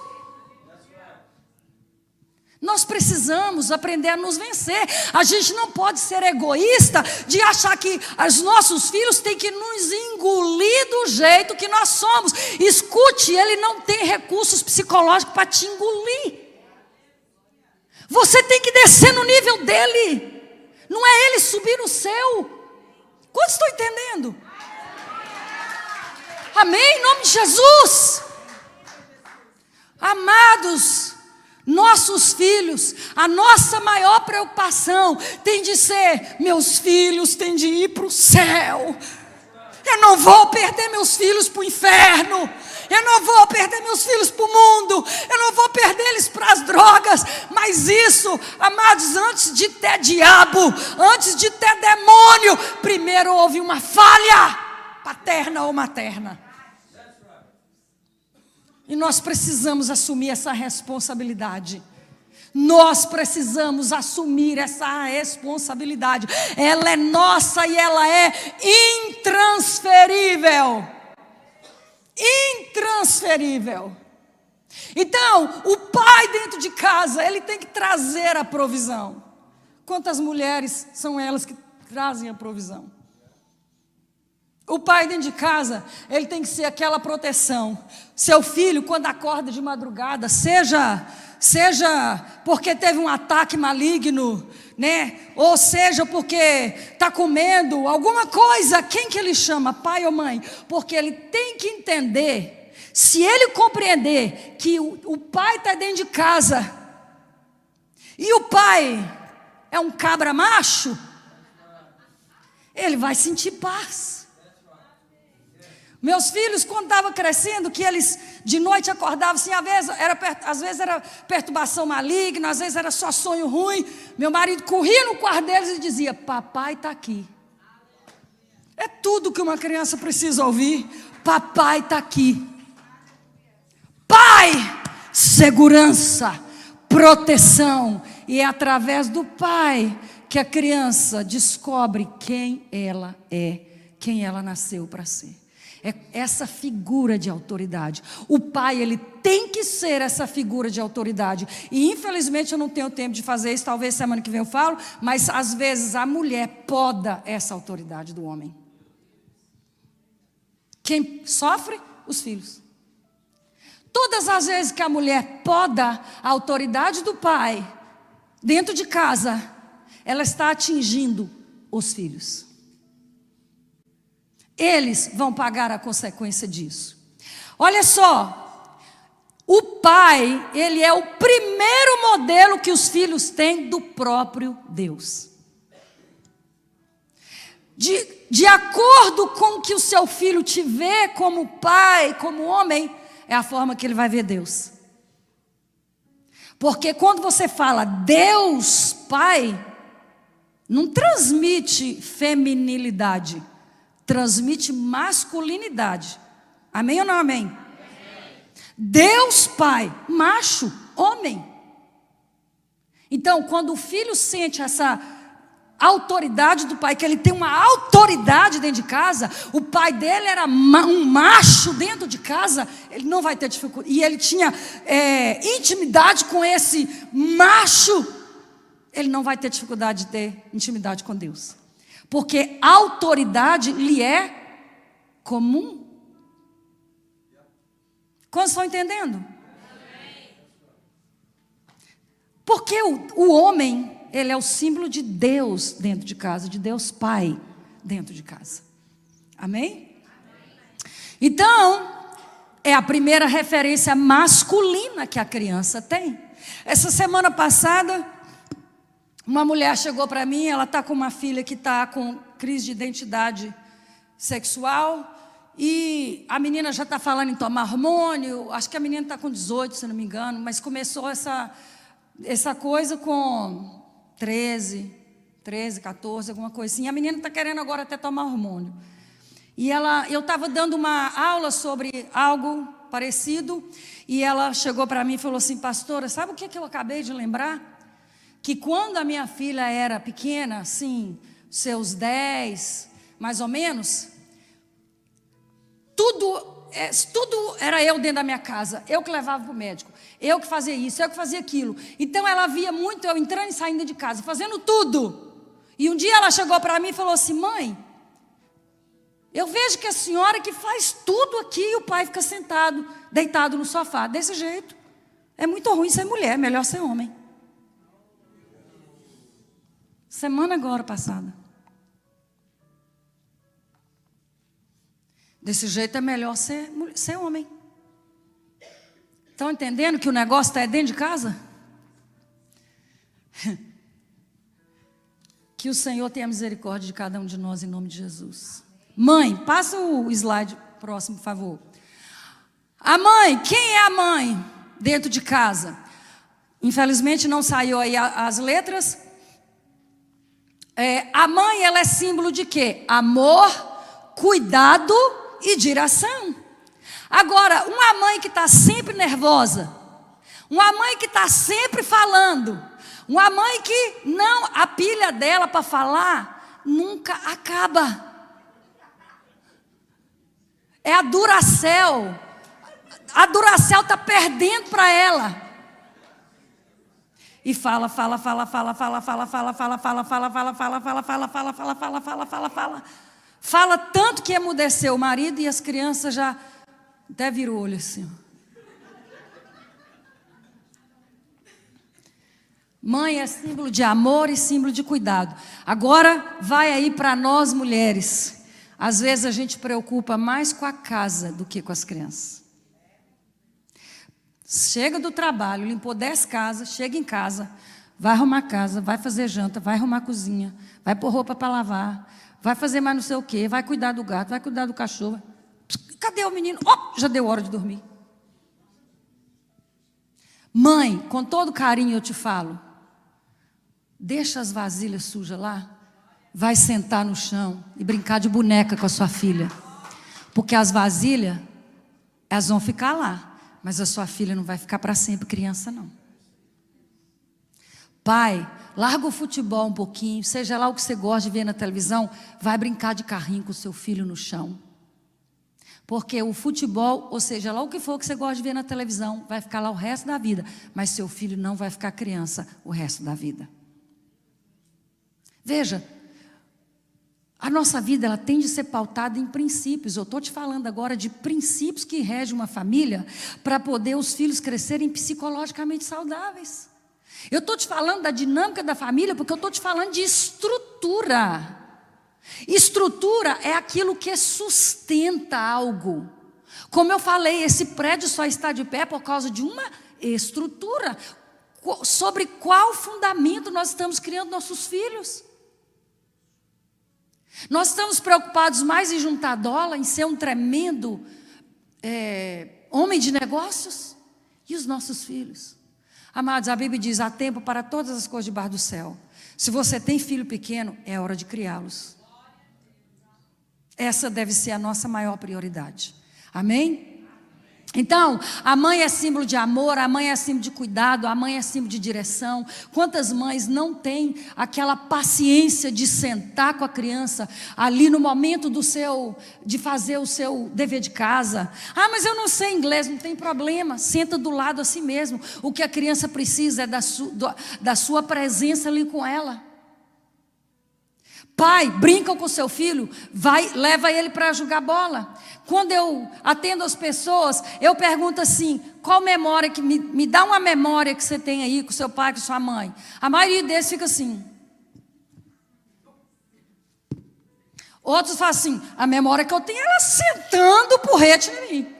Nós precisamos aprender a nos vencer. A gente não pode ser egoísta de achar que os nossos filhos têm que nos engolir do jeito que nós somos. Escute, ele não tem recursos psicológicos para te engolir. Você tem que descer no nível dele. Não é ele subir no seu. Quantos estão entendendo? Amém? Em nome de Jesus. Amados, nossos filhos, a nossa maior preocupação tem de ser: meus filhos têm de ir para o céu. Eu não vou perder meus filhos para o inferno. Eu não vou perder meus filhos para o mundo. Eu não vou perder eles para as drogas. Mas isso, amados, antes de ter diabo, antes de ter demônio, primeiro houve uma falha paterna ou materna. E nós precisamos assumir essa responsabilidade. Nós precisamos assumir essa responsabilidade. Ela é nossa e ela é intransferível. Intransferível. Então, o pai dentro de casa, ele tem que trazer a provisão. Quantas mulheres são elas que trazem a provisão? O pai dentro de casa, ele tem que ser aquela proteção. Seu filho, quando acorda de madrugada, seja porque teve um ataque maligno, né? Ou seja porque está comendo alguma coisa, quem que ele chama? Pai ou mãe? Porque ele tem que entender, se ele compreender que o pai está dentro de casa, e o pai é um cabra macho, ele vai sentir paz. Meus filhos, quando estavam crescendo, que eles de noite acordavam assim, às vezes era perturbação maligna, às vezes era só sonho ruim. Meu marido corria no quarto deles e dizia: papai está aqui. É tudo que uma criança precisa ouvir. Papai está aqui. Pai, segurança, proteção. E é através do pai que a criança descobre quem ela é, quem ela nasceu para ser. É essa figura de autoridade. O pai, ele tem que ser essa figura de autoridade. E infelizmente eu não tenho tempo de fazer isso. Talvez semana que vem eu falo. Mas às vezes a mulher poda essa autoridade do homem. Quem sofre? Os filhos. Todas as vezes que a mulher poda a autoridade do pai dentro de casa, ela está atingindo os filhos. Eles vão pagar a consequência disso. Olha só, o pai, ele é o primeiro modelo que os filhos têm do próprio Deus. de acordo com que o seu filho te vê como pai, como homem, é a forma que ele vai ver Deus. Porque quando você fala Deus Pai, não transmite feminilidade, transmite masculinidade. Amém ou não amém? Amém. Deus Pai, macho, homem. Então, quando o filho sente essa autoridade do pai, que ele tem uma autoridade dentro de casa, o pai dele era um macho dentro de casa, ele não vai ter dificuldade, e ele tinha intimidade com esse macho, ele não vai ter dificuldade de ter intimidade com Deus, porque a autoridade lhe é comum. Quantos estão entendendo? Porque o homem, ele é o símbolo de Deus dentro de casa, de Deus Pai dentro de casa. Amém? Então, é a primeira referência masculina que a criança tem. Essa semana passada, uma mulher chegou para mim, ela está com uma filha que está com crise de identidade sexual, e a menina já está falando em tomar hormônio, acho que a menina está com 18, se não me engano, mas começou essa coisa com 13, 14, alguma coisa assim. A menina está querendo agora até tomar hormônio. E eu estava dando uma aula sobre algo parecido, e ela chegou para mim e falou assim: pastora, sabe o que eu acabei de lembrar? Que quando a minha filha era pequena, assim, seus 10, mais ou menos, tudo era eu dentro da minha casa, eu que levava para o médico, eu que fazia isso, eu que fazia aquilo. Então ela via muito eu entrando e saindo de casa, fazendo tudo. E um dia ela chegou para mim e falou assim: mãe, eu vejo que a senhora que faz tudo aqui e o pai fica sentado, deitado no sofá, desse jeito. É muito ruim ser mulher, melhor ser homem. Semana agora passada. Desse jeito é melhor ser homem. Estão entendendo que o negócio está dentro de casa? Que o Senhor tenha misericórdia de cada um de nós em nome de Jesus. Mãe, passa o slide próximo, por favor. A mãe, quem é a mãe dentro de casa? Infelizmente não saiu aí as letras. A mãe, ela é símbolo de quê? Amor, cuidado e direção. Agora, uma mãe que está sempre nervosa, uma mãe que está sempre falando, uma mãe que não, a pilha dela para falar nunca acaba. É a Duracell. A Duracell está perdendo para ela. E fala. Fala tanto que emudeceu o marido e as crianças já até virou o olho assim. Mãe é símbolo de amor e símbolo de cuidado. Agora vai aí para nós mulheres. Às vezes a gente preocupa mais com a casa do que com as crianças. Chega do trabalho, limpou 10 casas, chega em casa, vai arrumar a casa, vai fazer janta, vai arrumar a cozinha, vai pôr roupa para lavar, vai fazer mais não sei o quê, vai cuidar do gato, vai cuidar do cachorro. Cadê o menino? Já deu hora de dormir. Mãe, com todo carinho eu te falo, deixa as vasilhas sujas lá, vai sentar no chão e brincar de boneca com a sua filha. Porque as vasilhas, elas vão ficar lá, mas a sua filha não vai ficar para sempre criança, não. Pai, larga o futebol um pouquinho, seja lá o que você gosta de ver na televisão, vai brincar de carrinho com o seu filho no chão. Porque o futebol, ou seja, lá o que for que você gosta de ver na televisão, vai ficar lá o resto da vida, mas seu filho não vai ficar criança o resto da vida. Veja, a nossa vida ela tem de ser pautada em princípios. Eu estou te falando agora de princípios que regem uma família para poder os filhos crescerem psicologicamente saudáveis. Eu estou te falando da dinâmica da família porque eu estou te falando de estrutura. Estrutura é aquilo que sustenta algo. Como eu falei, esse prédio só está de pé por causa de uma estrutura. Sobre qual fundamento nós estamos criando nossos filhos? Nós estamos preocupados mais em juntar dólar, em ser um tremendo homem de negócios. E os nossos filhos? Amados, a Bíblia diz, há tempo para todas as coisas debaixo do céu. Se você tem filho pequeno, é hora de criá-los. Essa deve ser a nossa maior prioridade. Amém? Então, a mãe é símbolo de amor, a mãe é símbolo de cuidado, a mãe é símbolo de direção. Quantas mães não têm aquela paciência de sentar com a criança ali no momento de fazer o seu dever de casa? Ah, mas eu não sei inglês, não tem problema, senta do lado assim mesmo. O que a criança precisa é da sua presença ali com ela. Pai, brinca com seu filho, leva ele para jogar bola. Quando eu atendo as pessoas, eu pergunto assim, qual memória que me dá uma memória que você tem aí com seu pai, com sua mãe? A maioria deles fica assim. Outros falam assim, a memória que eu tenho é ela sentando o porrete em mim.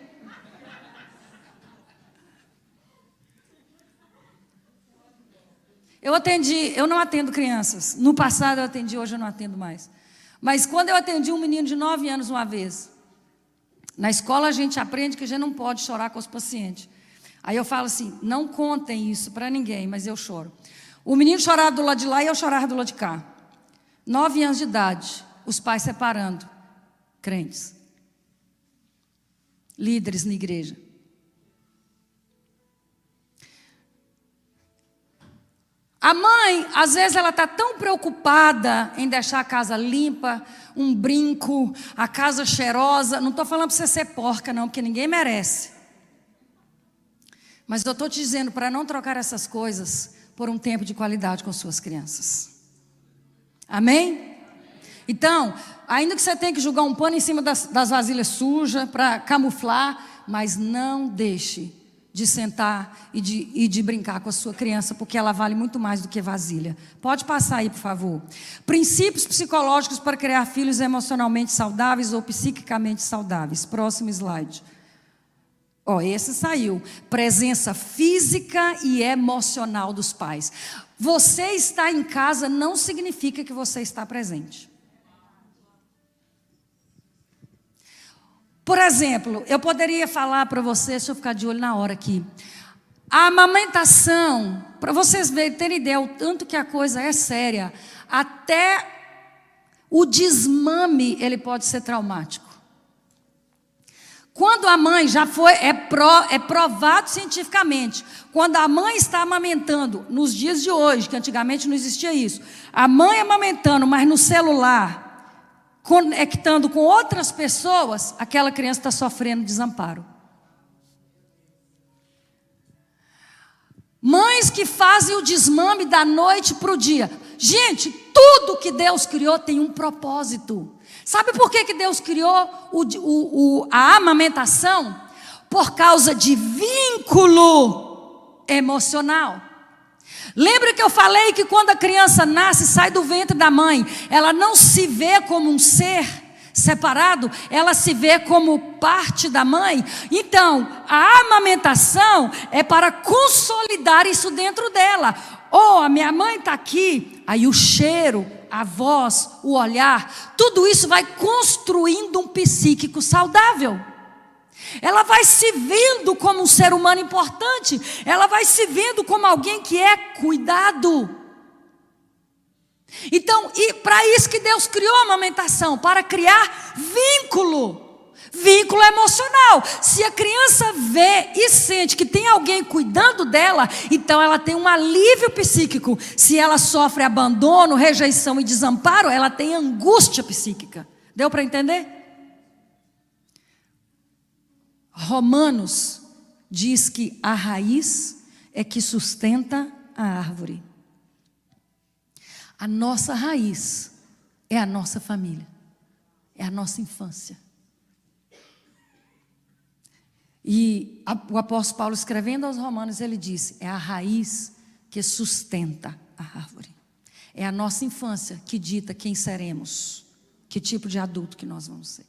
Eu não atendo crianças. No passado eu atendi, hoje eu não atendo mais. Mas quando eu atendi um menino de 9 anos uma vez, na escola a gente aprende que a gente não pode chorar com os pacientes. Aí eu falo assim, não contem isso para ninguém, mas eu choro. O menino chorava do lado de lá e eu chorava do lado de cá. 9 anos de idade, os pais separando, crentes, líderes na igreja. A mãe, às vezes, ela está tão preocupada em deixar a casa limpa, um brinco, a casa cheirosa. Não estou falando para você ser porca, não, porque ninguém merece. Mas eu estou te dizendo para não trocar essas coisas por um tempo de qualidade com suas crianças. Amém? Então, ainda que você tenha que jogar um pano em cima das vasilhas sujas para camuflar, mas não deixe de sentar e de brincar com a sua criança, porque ela vale muito mais do que vasilha. Pode passar aí, por favor. Princípios psicológicos para criar filhos emocionalmente saudáveis ou psiquicamente saudáveis. Próximo slide. Esse saiu. Presença física e emocional dos pais. Você estar em casa não significa que você está presente. Por exemplo, eu poderia falar para vocês, deixa eu ficar de olho na hora aqui. A amamentação, para vocês terem ideia, o tanto que a coisa é séria, até o desmame, ele pode ser traumático. Quando a mãe é provado cientificamente, quando a mãe está amamentando, nos dias de hoje, que antigamente não existia isso, a mãe amamentando, mas no celular, conectando com outras pessoas, aquela criança está sofrendo desamparo. Mães que fazem o desmame da noite para o dia. Gente, tudo que Deus criou tem um propósito. Sabe por que Deus criou a amamentação? Por causa de vínculo emocional. Lembra que eu falei que quando a criança nasce, sai do ventre da mãe, ela não se vê como um ser separado, ela se vê como parte da mãe. Então, a amamentação é para consolidar isso dentro dela. A minha mãe está aqui, aí o cheiro, a voz, o olhar, tudo isso vai construindo um psíquico saudável. Ela vai se vendo como um ser humano importante. Ela vai se vendo como alguém que é cuidado. Então, e para isso que Deus criou a amamentação, para criar vínculo emocional. Se a criança vê e sente que tem alguém cuidando dela, então ela tem um alívio psíquico. Se ela sofre abandono, rejeição e desamparo, ela tem angústia psíquica. Deu para entender? Romanos diz que a raiz é que sustenta a árvore. A nossa raiz é a nossa família, é a nossa infância. E o apóstolo Paulo, escrevendo aos Romanos, ele disse, é a raiz que sustenta a árvore. É a nossa infância que dita quem seremos, que tipo de adulto que nós vamos ser.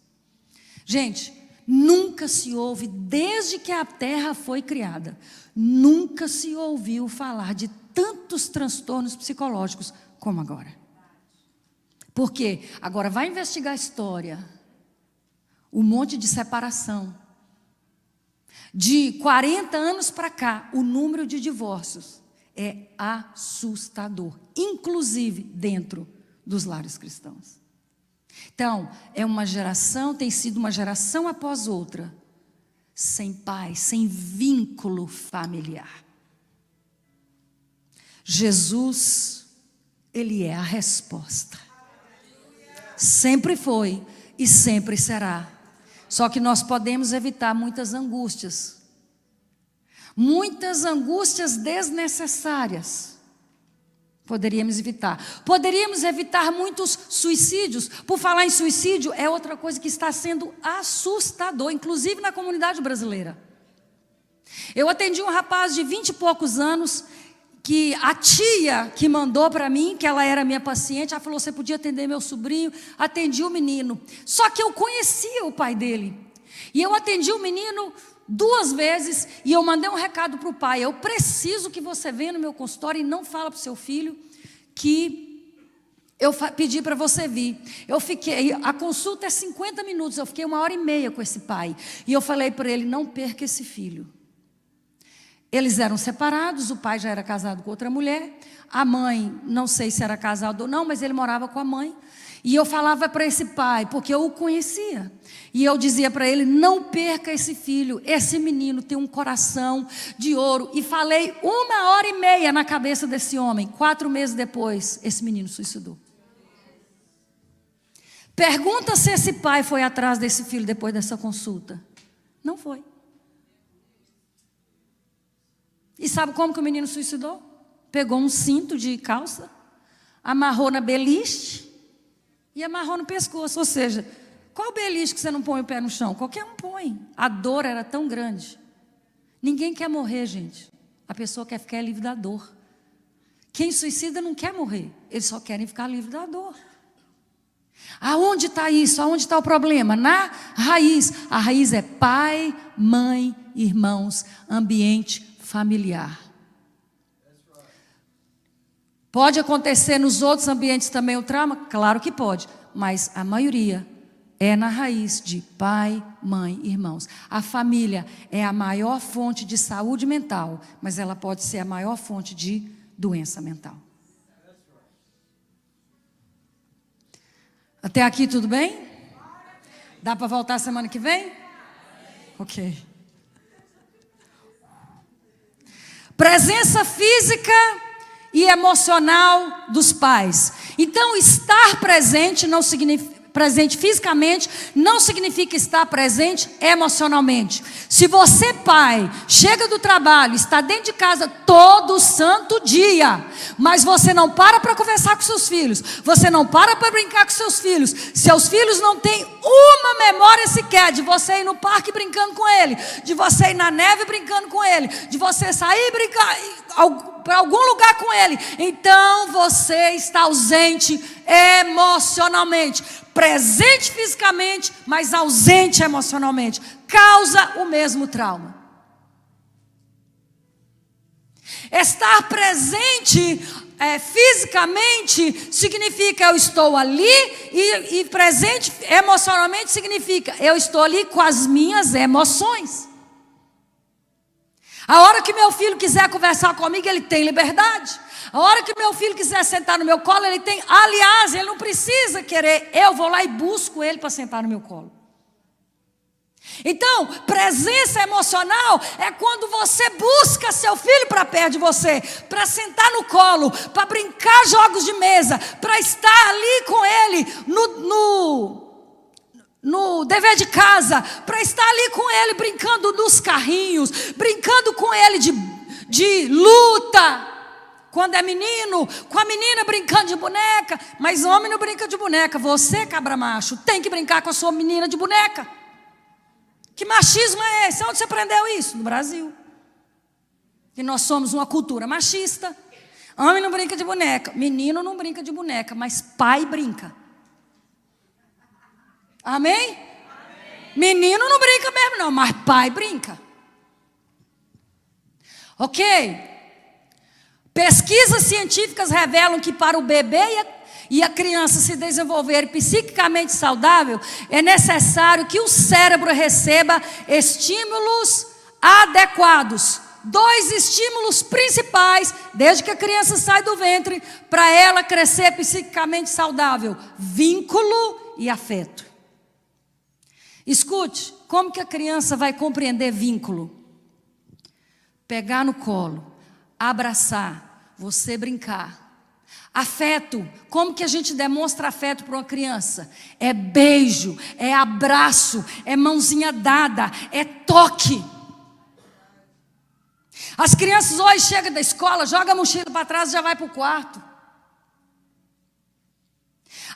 Gente, nunca se ouve, desde que a terra foi criada, nunca se ouviu falar de tantos transtornos psicológicos como agora. Por quê? Agora vai investigar a história. Um monte de separação. De 40 anos para cá, o número de divórcios é assustador, inclusive dentro dos lares cristãos. Então, é uma geração, tem sido uma geração após outra, sem paz, sem vínculo familiar. Jesus, Ele é a resposta. Sempre foi e sempre será. Só que nós podemos evitar muitas angústias desnecessárias. Poderíamos evitar muitos suicídios. Por falar em suicídio, é outra coisa que está sendo assustador, inclusive na comunidade brasileira. Eu atendi um rapaz de 20 e poucos anos, que a tia que mandou para mim, que ela era minha paciente, ela falou, você podia atender meu sobrinho? Atendi o menino. Só que eu conhecia o pai dele. E eu atendi o menino 2 vezes e eu mandei um recado para o pai. Eu preciso que você venha no meu consultório e não fala para o seu filho que eu pedi para você vir. A consulta é 50 minutos, eu fiquei 1h30 com esse pai. E eu falei para ele, não perca esse filho. Eles eram separados, o pai já era casado com outra mulher. A mãe, não sei se era casado ou não, mas ele morava com a mãe. E eu falava para esse pai, porque eu o conhecia. E eu dizia para ele, não perca esse filho. Esse menino tem um coração de ouro. E falei 1h30 na cabeça desse homem. 4 meses depois, esse menino suicidou. Pergunta se esse pai foi atrás desse filho depois dessa consulta. Não foi. E sabe como que o menino suicidou? Pegou um cinto de calça, amarrou na beliche e amarrou no pescoço. Ou seja, qual beliche que você não põe o pé no chão? Qualquer um põe. A dor era tão grande. Ninguém quer morrer, gente. A pessoa quer ficar livre da dor. Quem suicida não quer morrer. Eles só querem ficar livre da dor. Aonde está isso? Aonde está o problema? Na raiz. A raiz é pai, mãe, irmãos, ambiente familiar. Pode acontecer nos outros ambientes também o trauma? Claro que pode, mas a maioria é na raiz de pai, mãe, irmãos. A família é a maior fonte de saúde mental, mas ela pode ser a maior fonte de doença mental. Até aqui tudo bem? Dá para voltar semana que vem? Ok. Presença física e emocional dos pais. Então, estar presente não significa presente fisicamente não significa estar presente emocionalmente. Se você, pai, chega do trabalho, está dentro de casa todo santo dia, mas você não para conversar com seus filhos, você não para brincar com seus filhos não têm uma memória sequer de você ir no parque brincando com ele, de você ir na neve brincando com ele, de você sair brincar para algum lugar com ele, então você está ausente emocionalmente, presente fisicamente, mas ausente emocionalmente, causa o mesmo trauma. Estar presente fisicamente significa eu estou ali, e presente emocionalmente significa eu estou ali com as minhas emoções. A hora que meu filho quiser conversar comigo, ele tem liberdade. A hora que meu filho quiser sentar no meu colo, ele tem. Aliás, ele não precisa querer. Eu vou lá e busco ele para sentar no meu colo. Então, presença emocional é quando você busca seu filho para perto de você, para sentar no colo, para brincar jogos de mesa, para estar ali com ele no dever de casa, para estar ali com ele brincando nos carrinhos, brincando com ele de luta. Quando é menino, com a menina brincando de boneca. Mas homem não brinca de boneca. Você, cabra macho, tem que brincar com a sua menina de boneca. Que machismo é esse? Onde você aprendeu isso? No Brasil. E nós somos uma cultura machista. Homem não brinca de boneca. Menino não brinca de boneca, mas pai brinca. Amém? Amém. Menino não brinca mesmo não, mas pai brinca. Ok? Pesquisas científicas revelam que para o bebê e a criança se desenvolver psiquicamente saudável, é necessário que o cérebro receba estímulos adequados. 2 estímulos principais, desde que a criança sai do ventre, para ela crescer psiquicamente saudável: vínculo e afeto. Escute, como que a criança vai compreender vínculo? Pegar no colo, abraçar, você brincar. Afeto, como que a gente demonstra afeto para uma criança? É beijo, é abraço, é mãozinha dada, é toque. As crianças hoje chegam da escola, jogam a mochila para trás e já vai para o quarto.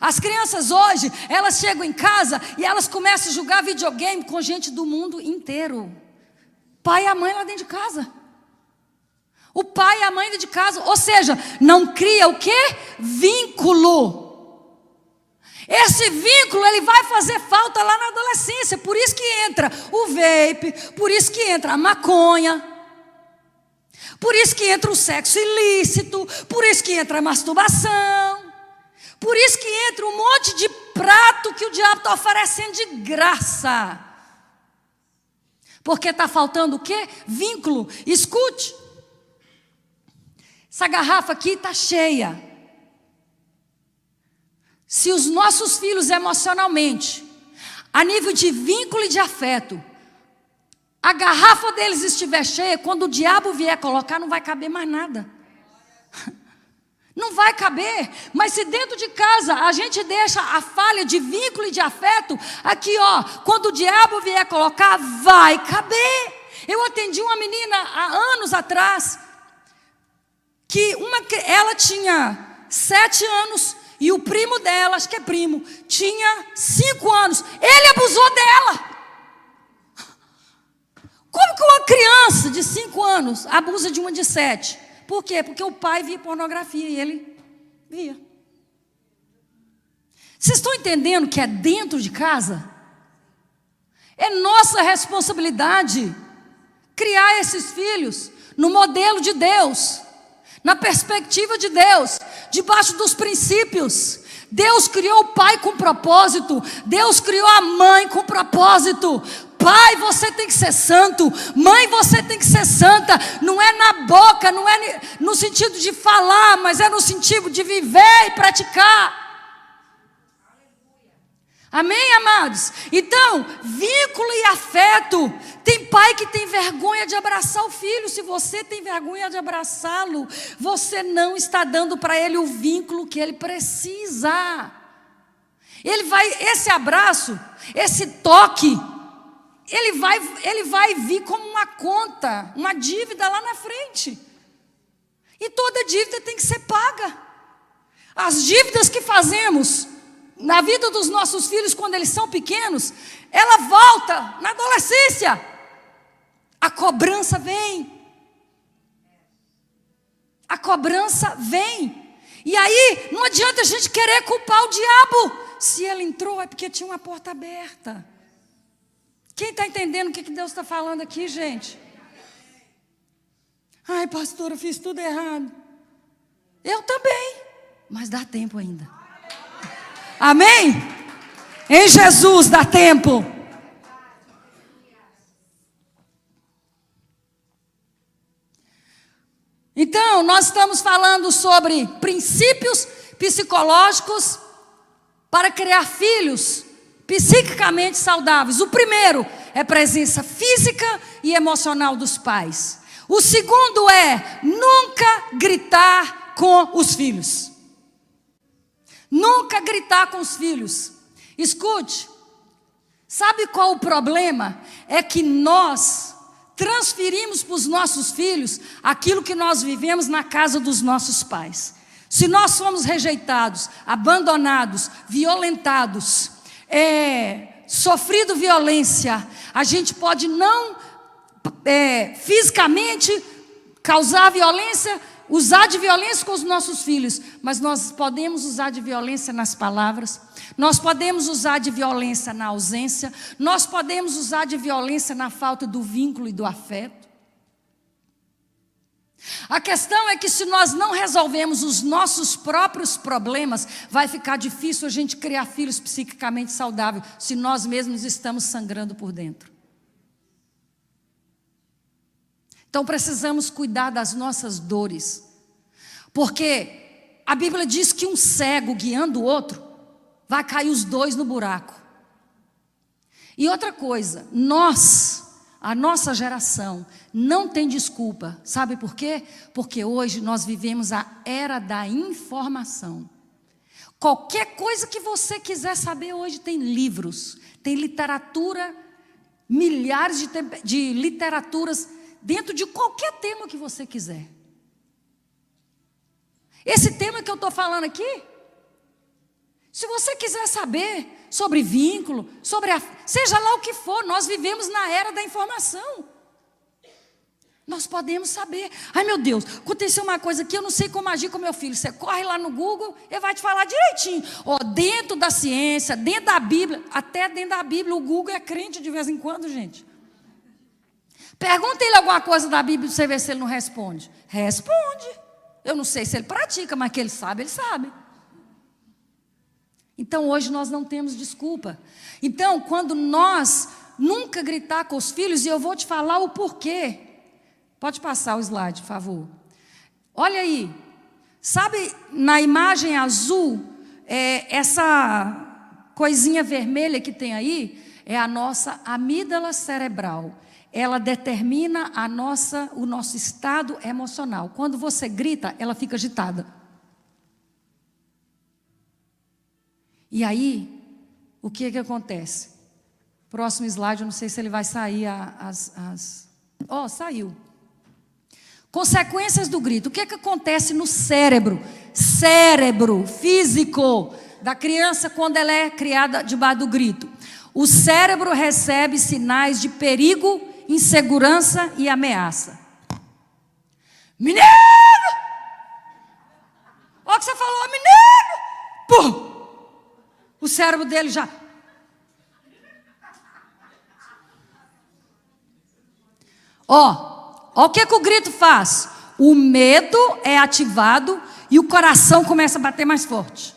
As crianças hoje, elas chegam em casa e elas começam a jogar videogame com gente do mundo inteiro. Pai e a mãe lá dentro de casa. O pai e a mãe dentro de casa. Ou seja, não cria o quê? Vínculo. Esse vínculo, ele vai fazer falta lá na adolescência. Por isso que entra o vape, por isso que entra a maconha, por isso que entra o sexo ilícito, por isso que entra a masturbação, por isso que entra um monte de prato que o diabo está oferecendo de graça. Porque está faltando o quê? Vínculo. Escute, essa garrafa aqui está cheia. Se os nossos filhos emocionalmente, a nível de vínculo e de afeto, a garrafa deles estiver cheia, quando o diabo vier colocar, não vai caber mais nada. Não vai caber. Mas se dentro de casa a gente deixa a falha de vínculo e de afeto, aqui ó, quando o diabo vier colocar, vai caber. Eu atendi uma menina há anos atrás, que ela tinha 7 anos, e o primo dela, acho que é primo, tinha 5 anos. Ele abusou dela. Como que uma criança de 5 anos abusa de uma de 7? Por quê? Porque o pai via pornografia e ele via. Vocês estão entendendo que é dentro de casa? É nossa responsabilidade criar esses filhos no modelo de Deus, na perspectiva de Deus, debaixo dos princípios. Deus criou o pai com propósito, Deus criou a mãe com propósito. Pai, você tem que ser santo. Mãe, você tem que ser santa. Não é na boca, não é no sentido de falar, mas é no sentido de viver e praticar. Amém, amados? Então, vínculo e afeto. Tem pai que tem vergonha de abraçar o filho. Se você tem vergonha de abraçá-lo, você não está dando para ele o vínculo que ele precisa. Esse abraço, esse toque, ele vai vir como uma conta, uma dívida lá na frente. E toda dívida tem que ser paga. As dívidas que fazemos na vida dos nossos filhos quando eles são pequenos, ela volta na adolescência. A cobrança vem. A cobrança vem. E aí não adianta a gente querer culpar o diabo. Se ele entrou é porque tinha uma porta aberta. Quem está entendendo o que Deus está falando aqui, gente? Ai, pastora, eu fiz tudo errado. Eu também, mas dá tempo ainda. Amém? Em Jesus dá tempo. Então, nós estamos falando sobre princípios psicológicos para criar filhos psiquicamente saudáveis. O primeiro é presença física e emocional dos pais. O segundo é nunca gritar com os filhos. Nunca gritar com os filhos. Escute, sabe qual o problema? É que nós transferimos para os nossos filhos aquilo que nós vivemos na casa dos nossos pais. Se nós fomos rejeitados, abandonados, violentados, sofrido violência, a gente pode não fisicamente causar violência, usar de violência com os nossos filhos, mas nós podemos usar de violência nas palavras, nós podemos usar de violência na ausência, nós podemos usar de violência na falta do vínculo e do afeto. A questão é que se nós não resolvemos os nossos próprios problemas, vai ficar difícil a gente criar filhos psiquicamente saudáveis, se nós mesmos estamos sangrando por dentro. Então precisamos cuidar das nossas dores, porque a Bíblia diz que um cego guiando o outro, vai cair os dois no buraco. E outra coisa, a nossa geração, não tem desculpa. Sabe por quê? Porque hoje nós vivemos a era da informação. Qualquer coisa que você quiser saber hoje tem livros, tem literatura, milhares de literaturas dentro de qualquer tema que você quiser. Esse tema que eu estou falando aqui, se você quiser saber sobre vínculo, seja lá o que for, nós vivemos na era da informação. Nós podemos saber. Ai meu Deus, aconteceu uma coisa aqui, eu não sei como agir com meu filho. Você corre lá no Google, ele vai te falar direitinho. Dentro da ciência, dentro da Bíblia, até dentro da Bíblia, o Google é crente de vez em quando, gente. Pergunta ele alguma coisa da Bíblia, você vê se ele não responde. Responde. Eu não sei se ele pratica, mas que ele sabe, ele sabe. Então hoje nós não temos desculpa. Então quando nós nunca gritar com os filhos, e eu vou te falar o porquê. Pode passar o slide, por favor. Olha aí. Sabe, na imagem azul, essa coisinha vermelha que tem aí, é a nossa amígdala cerebral. Ela determina o nosso estado emocional. Quando você grita, ela fica agitada. E aí, o que acontece? Próximo slide, eu não sei se ele vai sair saiu. Consequências do grito. O que acontece no cérebro físico da criança quando ela é criada debaixo do grito? O cérebro recebe sinais de perigo, insegurança e ameaça. Menino! Olha o que você falou, menino! Pum! O cérebro dele já... Olha o que o grito faz. O medo é ativado e o coração começa a bater mais forte.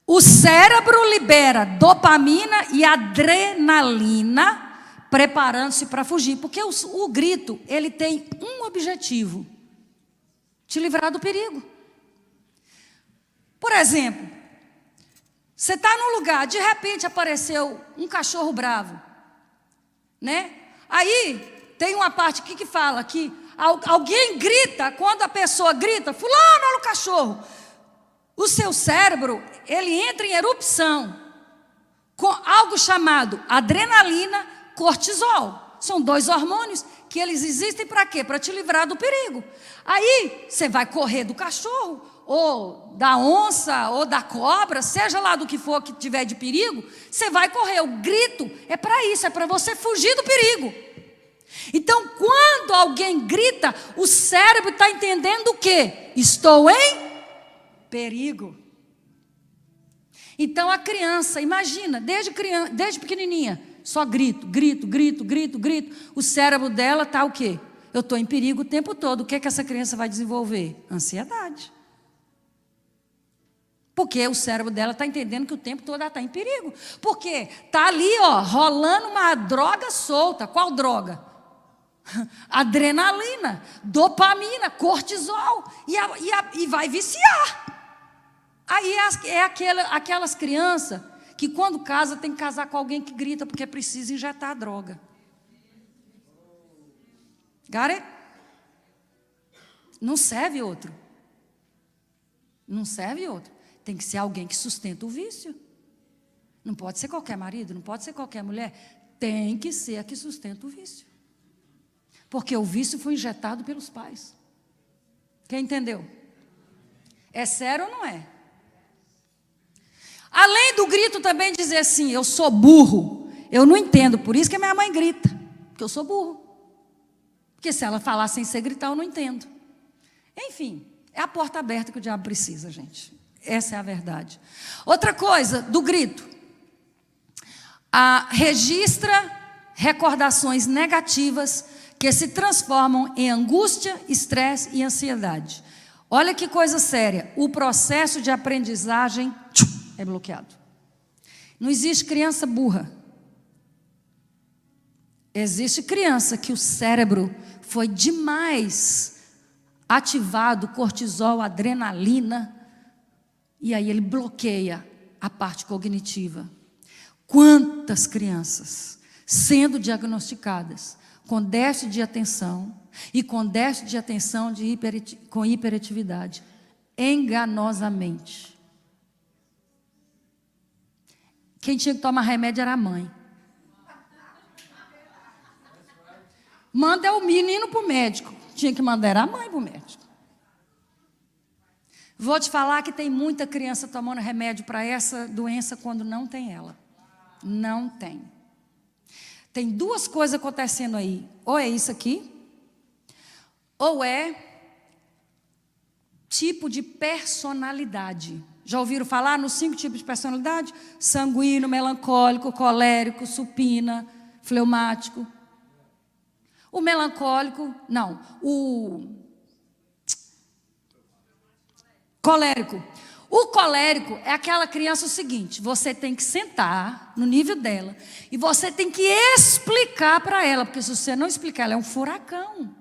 O cérebro libera dopamina e adrenalina, preparando-se para fugir. Porque o grito, ele tem um objetivo: te livrar do perigo. Por exemplo, você está num lugar, de repente apareceu um cachorro bravo, né? Aí tem uma parte aqui que fala que alguém grita, quando a pessoa grita, fulano, olha o cachorro. O seu cérebro, ele entra em erupção com algo chamado adrenalina, cortisol. São dois hormônios que eles existem para quê? Para te livrar do perigo. Aí você vai correr do cachorro, ou da onça, ou da cobra, seja lá do que for que tiver de perigo, você vai correr. O grito é para isso, é para você fugir do perigo. Então, quando alguém grita, o cérebro está entendendo o quê? Estou em perigo. Então a criança, imagina, desde pequenininha, só grito. O cérebro dela está o quê? Eu estou em perigo o tempo todo. O que essa criança vai desenvolver? Ansiedade. Porque o cérebro dela está entendendo que o tempo todo ela está em perigo. Porque está ali, rolando uma droga solta. Qual droga? Adrenalina, dopamina, cortisol. E vai viciar. Aí aquelas crianças que quando casa tem que casar com alguém que grita porque precisa injetar a droga. Got it? Não serve outro. Não serve outro. Tem que ser alguém que sustenta o vício. Não pode ser qualquer marido, não pode ser qualquer mulher. Tem que ser a que sustenta o vício. Porque o vício foi injetado pelos pais. Quem entendeu? É sério ou não é? Além do grito também dizer assim, eu sou burro, eu não entendo, por isso que a minha mãe grita, porque eu sou burro. Porque se ela falar sem ser gritar, eu não entendo. Enfim, é a porta aberta que o diabo precisa, gente. Essa é a verdade. Outra coisa do grito. Registra recordações negativas que se transformam em angústia, estresse e ansiedade. Olha que coisa séria, o processo de aprendizagem é bloqueado. Não existe criança burra. Existe criança que o cérebro foi demais ativado, cortisol, adrenalina, e aí ele bloqueia a parte cognitiva. Quantas crianças sendo diagnosticadas com déficit de atenção e com déficit de atenção com hiperatividade, enganosamente. Quem tinha que tomar remédio era a mãe. Manda o menino para o médico. Tinha que mandar era a mãe para o médico. Vou te falar que tem muita criança tomando remédio para essa doença quando não tem ela. Não tem. Tem duas coisas acontecendo aí. Ou é isso aqui, ou é tipo de personalidade. Já ouviram falar nos 5 tipos de personalidade? Sanguíneo, melancólico, colérico, supina, fleumático. O melancólico, não, o colérico. O colérico é aquela criança o seguinte, você tem que sentar no nível dela e você tem que explicar para ela, porque se você não explicar, ela é um furacão.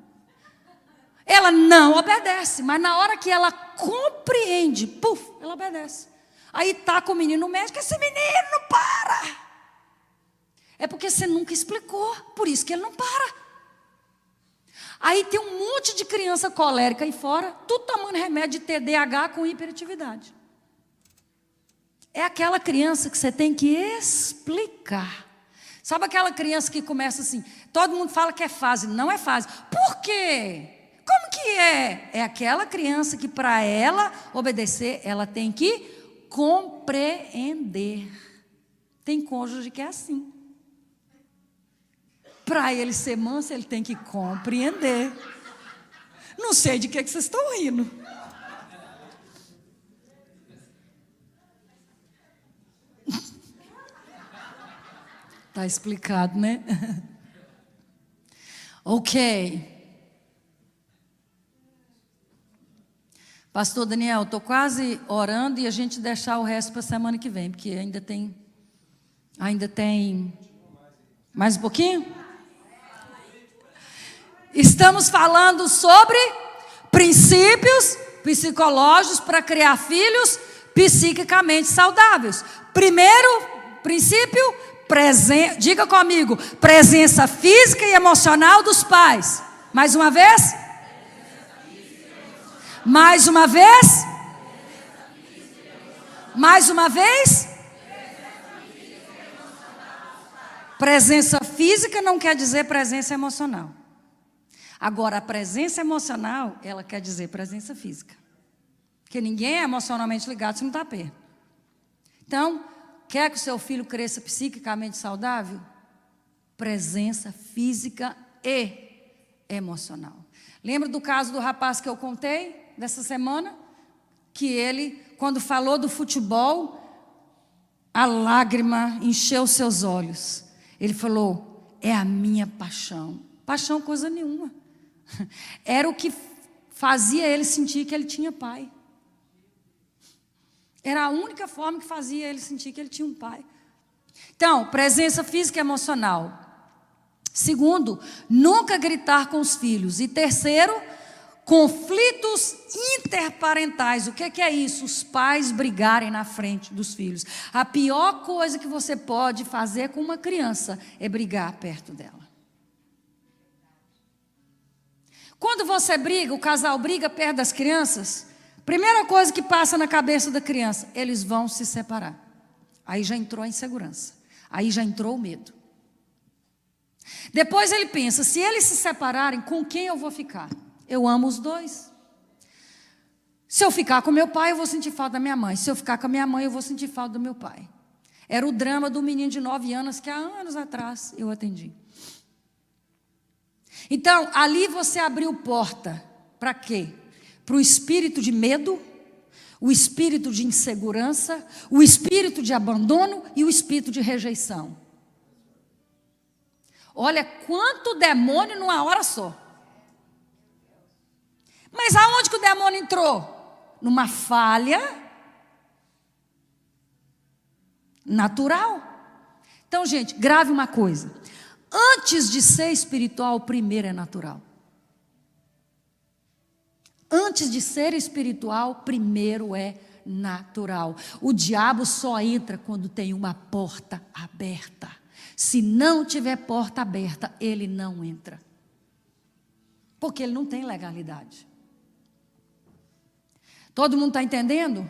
Ela não obedece, mas na hora que ela compreende, puf, ela obedece. Aí taca o menino no médico, esse menino não para. É porque você nunca explicou, por isso que ele não para. Aí tem um monte de criança colérica aí fora, tudo tomando remédio de TDAH com hiperatividade. É aquela criança que você tem que explicar. Sabe aquela criança que começa assim, todo mundo fala que é fase, não é fase. Por quê? Como que é? É aquela criança que para ela obedecer, ela tem que compreender. Tem cônjuge que é assim. Para ele ser manso, ele tem que compreender. Não sei de que vocês estão rindo. Está explicado, né? Ok. Pastor Daniel, estou quase orando e a gente deixar o resto para a semana que vem, porque ainda tem mais um pouquinho? Estamos falando sobre princípios psicológicos para criar filhos psiquicamente saudáveis. Primeiro princípio, diga comigo, presença física e emocional dos pais. Mais uma vez? Mais uma vez? Mais uma vez? Presença física não quer dizer presença emocional. Agora, a presença emocional, ela quer dizer presença física. Porque ninguém é emocionalmente ligado se não está perto. Então, quer que o seu filho cresça psiquicamente saudável? Presença física e emocional. Lembra do caso do rapaz que eu contei dessa semana? Que ele, quando falou do futebol, a lágrima encheu seus olhos. Ele falou, é a minha paixão. Paixão coisa nenhuma. Era o que fazia ele sentir que ele tinha pai. Era a única forma que fazia ele sentir que ele tinha um pai. Então, presença física e emocional. Segundo, nunca gritar com os filhos. E terceiro, conflitos interparentais. O que é isso? Os pais brigarem na frente dos filhos. A pior coisa que você pode fazer com uma criança é brigar perto dela. Quando você briga, o casal briga perto das crianças, primeira coisa que passa na cabeça da criança, eles vão se separar. Aí já entrou a insegurança. Aí já entrou o medo. Depois ele pensa, se eles se separarem, com quem eu vou ficar? Eu amo os dois. Se eu ficar com meu pai, eu vou sentir falta da minha mãe. Se eu ficar com a minha mãe, eu vou sentir falta do meu pai. Era o drama do menino de 9 anos que há anos atrás eu atendi. Então, ali você abriu porta. Para quê? Para o espírito de medo, o espírito de insegurança, o espírito de abandono e o espírito de rejeição. Olha quanto demônio numa hora só. Mas aonde que o demônio entrou? Numa falha natural. Então, gente, grave uma coisa. Antes de ser espiritual, primeiro é natural. Antes de ser espiritual, primeiro é natural. O diabo só entra quando tem uma porta aberta. Se não tiver porta aberta, ele não entra. Porque ele não tem legalidade. Todo mundo está entendendo?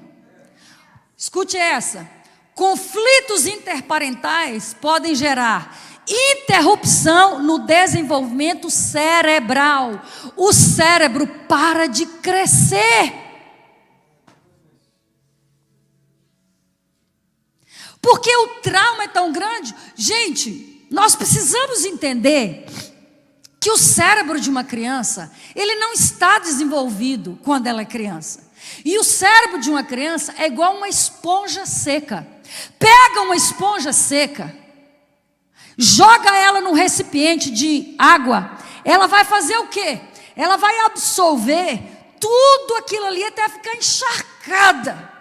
Escute essa. Conflitos interparentais podem gerar interrupção no desenvolvimento cerebral. O cérebro para de crescer. Porque o trauma é tão grande. Gente, nós precisamos entender que o cérebro de uma criança, ele não está desenvolvido quando ela é criança. E o cérebro de uma criança é igual uma esponja seca. Pega uma esponja seca, joga ela num recipiente de água, ela vai fazer o quê? Ela vai absorver tudo aquilo ali até ficar encharcada.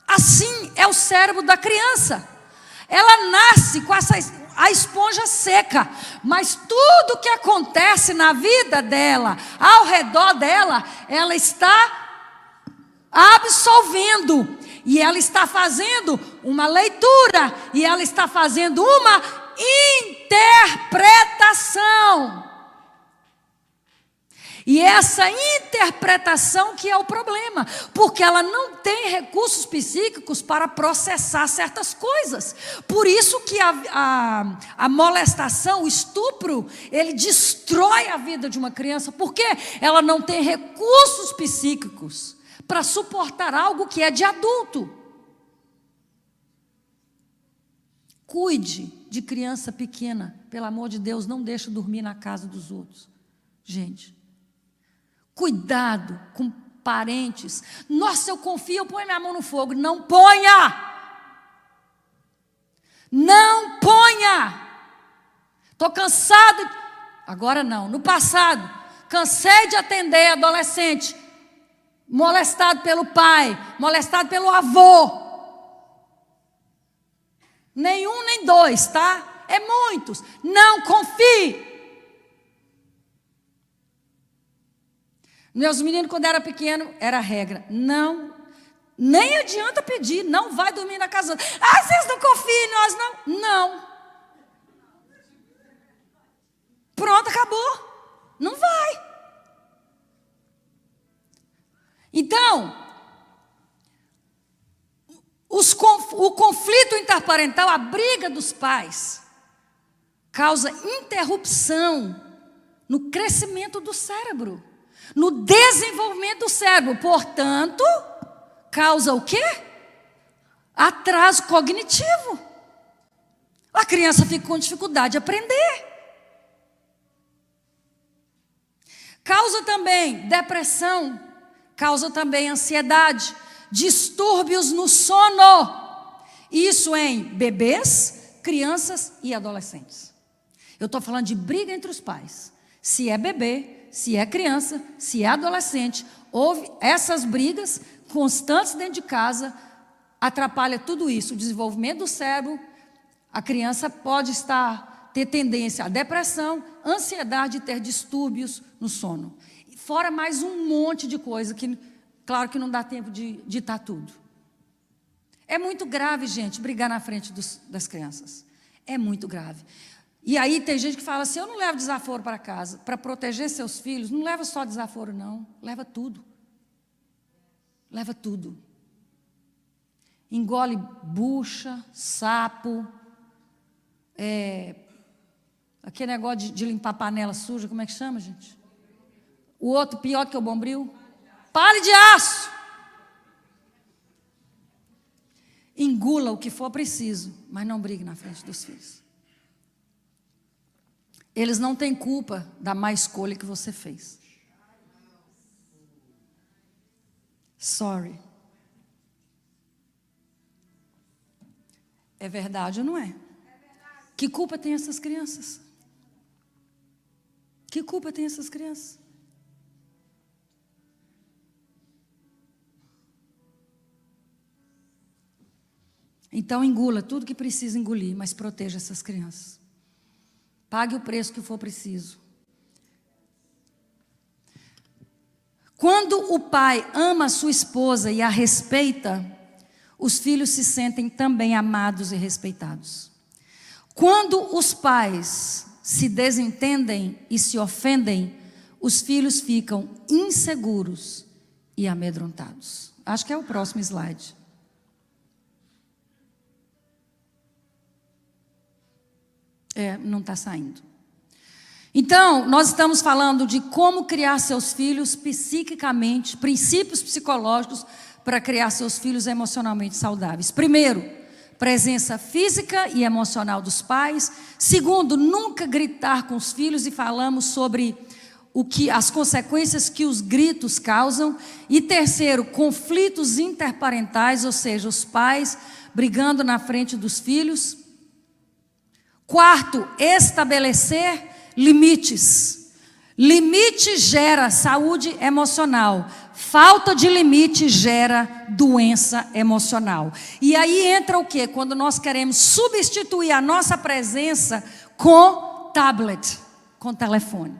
Assim é o cérebro da criança. Ela nasce com a esponja seca, mas tudo que acontece na vida dela, ao redor dela, ela está absolvendo. E ela está fazendo uma leitura, e ela está fazendo uma interpretação. E essa interpretação que é o problema, porque ela não tem recursos psíquicos para processar certas coisas. Por isso que a molestação, o estupro, ele destrói a vida de uma criança, porque ela não tem recursos psíquicos para suportar algo que é de adulto. Cuide de criança pequena, pelo amor de Deus, não deixe dormir na casa dos outros. Gente, cuidado com parentes. Nossa, eu confio, eu ponho minha mão no fogo. Não ponha! Não ponha! Estou cansado. Agora não, no passado, cansei de atender adolescente molestado pelo pai, molestado pelo avô. Nenhum nem dois, tá? É muitos. Não confie. Meus meninos, quando era pequeno, era a regra. Não, nem adianta pedir, não vai dormir na casa. Ah, vocês não confiam em nós, não? Não. Pronto, acabou. Não vai. Então, o conflito interparental, a briga dos pais, causa interrupção no crescimento do cérebro, no desenvolvimento do cérebro. Portanto, causa o quê? Atraso cognitivo. A criança fica com dificuldade de aprender. Causa também depressão, causa também ansiedade, distúrbios no sono. Isso em bebês, crianças e adolescentes. Eu estou falando de briga entre os pais. Se é bebê, se é criança, se é adolescente, houve essas brigas constantes dentro de casa, atrapalha tudo isso, o desenvolvimento do cérebro. A criança pode ter tendência à depressão, ansiedade e ter distúrbios no sono. Fora mais um monte de coisa que, claro que não dá tempo de ditar tudo. É muito grave, gente, brigar na frente das crianças. É muito grave. E aí tem gente que fala assim, eu não levo desaforo para casa. Para proteger seus filhos, não leva só desaforo, não. Leva tudo. Leva tudo. Engole bucha, sapo, aquele negócio de limpar panela suja, como é que chama, gente? O outro pior que o bombril? Palha de aço. Engula o que for preciso, mas não brigue na frente dos filhos. Eles não têm culpa da má escolha que você fez. Sorry. É verdade ou não é? Que culpa tem essas crianças? Que culpa tem essas crianças? Então engula tudo que precisa engolir, mas proteja essas crianças. Pague o preço que for preciso. Quando o pai ama a sua esposa e a respeita, os filhos se sentem também amados e respeitados. Quando os pais se desentendem e se ofendem, os filhos ficam inseguros e amedrontados. Acho que é o próximo slide. Não está saindo. Então, nós estamos falando de como criar seus filhos psiquicamente, princípios psicológicos para criar seus filhos emocionalmente saudáveis. Primeiro, presença física e emocional dos pais. Segundo, nunca gritar com os filhos, e falamos sobre as consequências que os gritos causam. E terceiro, conflitos interparentais, ou seja, os pais brigando na frente dos filhos. Quarto, estabelecer limites. Limite gera saúde emocional. Falta de limite gera doença emocional. E aí entra o quê? Quando nós queremos substituir a nossa presença com tablet, com telefone.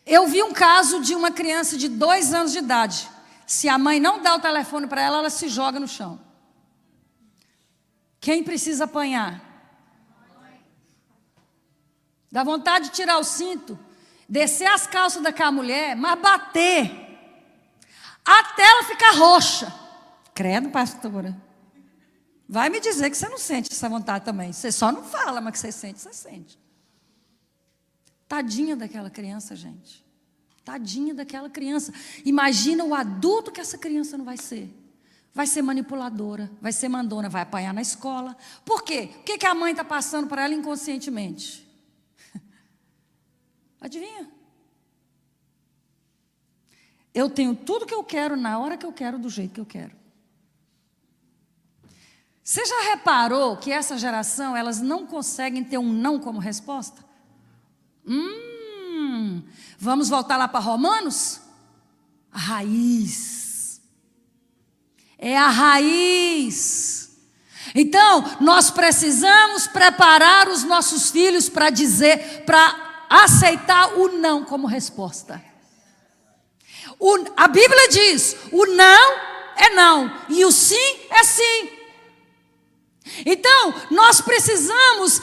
Eu vi um caso de uma criança de 2 anos de idade. Se a mãe não dá o telefone para ela, ela se joga no chão. Quem precisa apanhar? Dá vontade de tirar o cinto, descer as calças daquela mulher, mas bater, até ela ficar roxa. Credo, pastora. Vai me dizer que você não sente essa vontade também. Você só não fala, mas que você sente, você sente. Tadinha daquela criança, gente. Tadinha daquela criança. Imagina o adulto que essa criança não vai ser. Vai ser manipuladora, vai ser mandona, vai apanhar na escola. Por quê? O que a mãe está passando para ela inconscientemente? Adivinha? Eu tenho tudo que eu quero, na hora que eu quero, do jeito que eu quero. Você já reparou que essa geração, elas não conseguem ter um não como resposta? Vamos voltar lá para Romanos? A raiz. É a raiz. Então, nós precisamos preparar os nossos filhos para aceitar o não como resposta. A Bíblia diz: o não é não e o sim é sim. Então, nós precisamos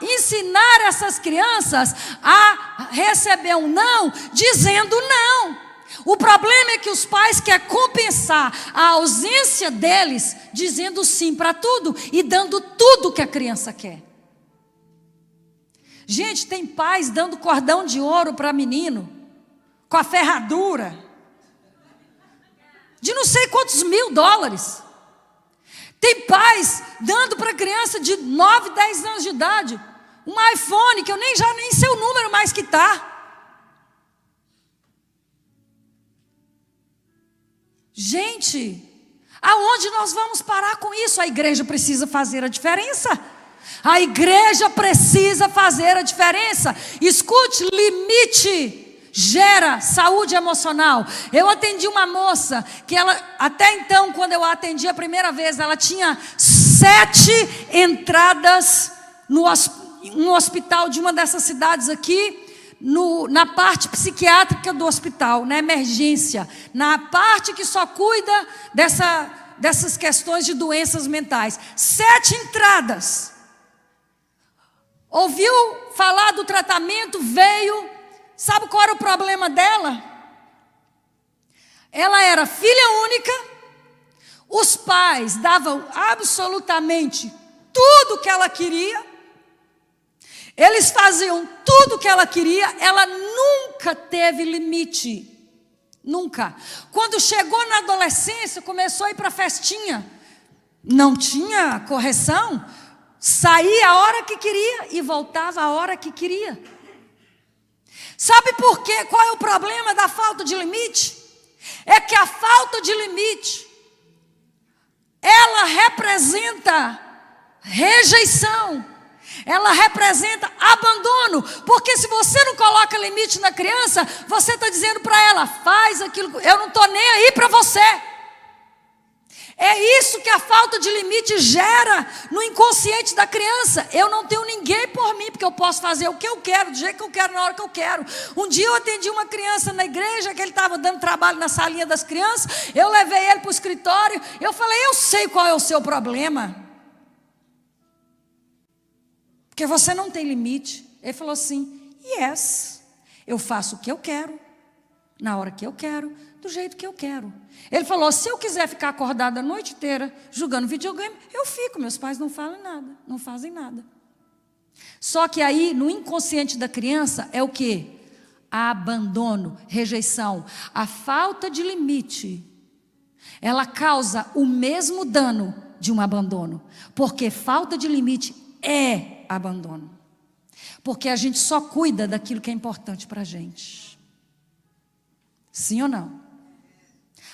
ensinar essas crianças a receber um não dizendo não. O problema é que os pais querem compensar a ausência deles dizendo sim para tudo e dando tudo que a criança quer. Gente, tem pais dando cordão de ouro para menino, com a ferradura, de não sei quantos $1.000. Tem pais dando para criança de 9, 10 anos de idade, um iPhone, que eu nem sei o número mais que está. Gente, aonde nós vamos parar com isso? A igreja precisa fazer a diferença. A igreja precisa fazer a diferença. Escute, limite gera saúde emocional. Eu atendi uma moça que ela, até então, quando eu a atendi a primeira vez, ela tinha 7 entradas no hospital de uma dessas cidades aqui, na parte psiquiátrica do hospital, na emergência, na parte que só cuida dessas questões de doenças mentais. 7 entradas. Ouviu falar do tratamento, veio. Sabe qual era o problema dela? Ela era filha única. Os pais davam absolutamente tudo que ela queria. Eles faziam tudo que ela queria. Ela nunca teve limite. Nunca. Quando chegou na adolescência, começou a ir para a festinha. Não tinha correção. Saía a hora que queria e voltava a hora que queria. Sabe por quê? Qual é o problema da falta de limite? É que a falta de limite, ela representa rejeição. Ela representa abandono, porque se você não coloca limite na criança, você está dizendo para ela, faz aquilo, eu não estou nem aí para você. É isso que a falta de limite gera no inconsciente da criança. Eu não tenho ninguém por mim, porque eu posso fazer o que eu quero, do jeito que eu quero, na hora que eu quero. Um dia eu atendi uma criança na igreja, que ele estava dando trabalho na salinha das crianças, eu levei ele para o escritório, eu falei, eu sei qual é o seu problema. Porque você não tem limite. Ele falou assim, yes, eu faço o que eu quero, na hora que eu quero, do jeito que eu quero. Ele falou, se eu quiser ficar acordada a noite inteira jogando videogame, eu fico, meus pais não falam nada, não fazem nada. Só que aí, no inconsciente da criança, é o quê? Abandono, rejeição. A falta de limite, ela causa o mesmo dano de um abandono. Porque falta de limite é abandono. Porque a gente só cuida daquilo que é importante para a gente. Sim ou não?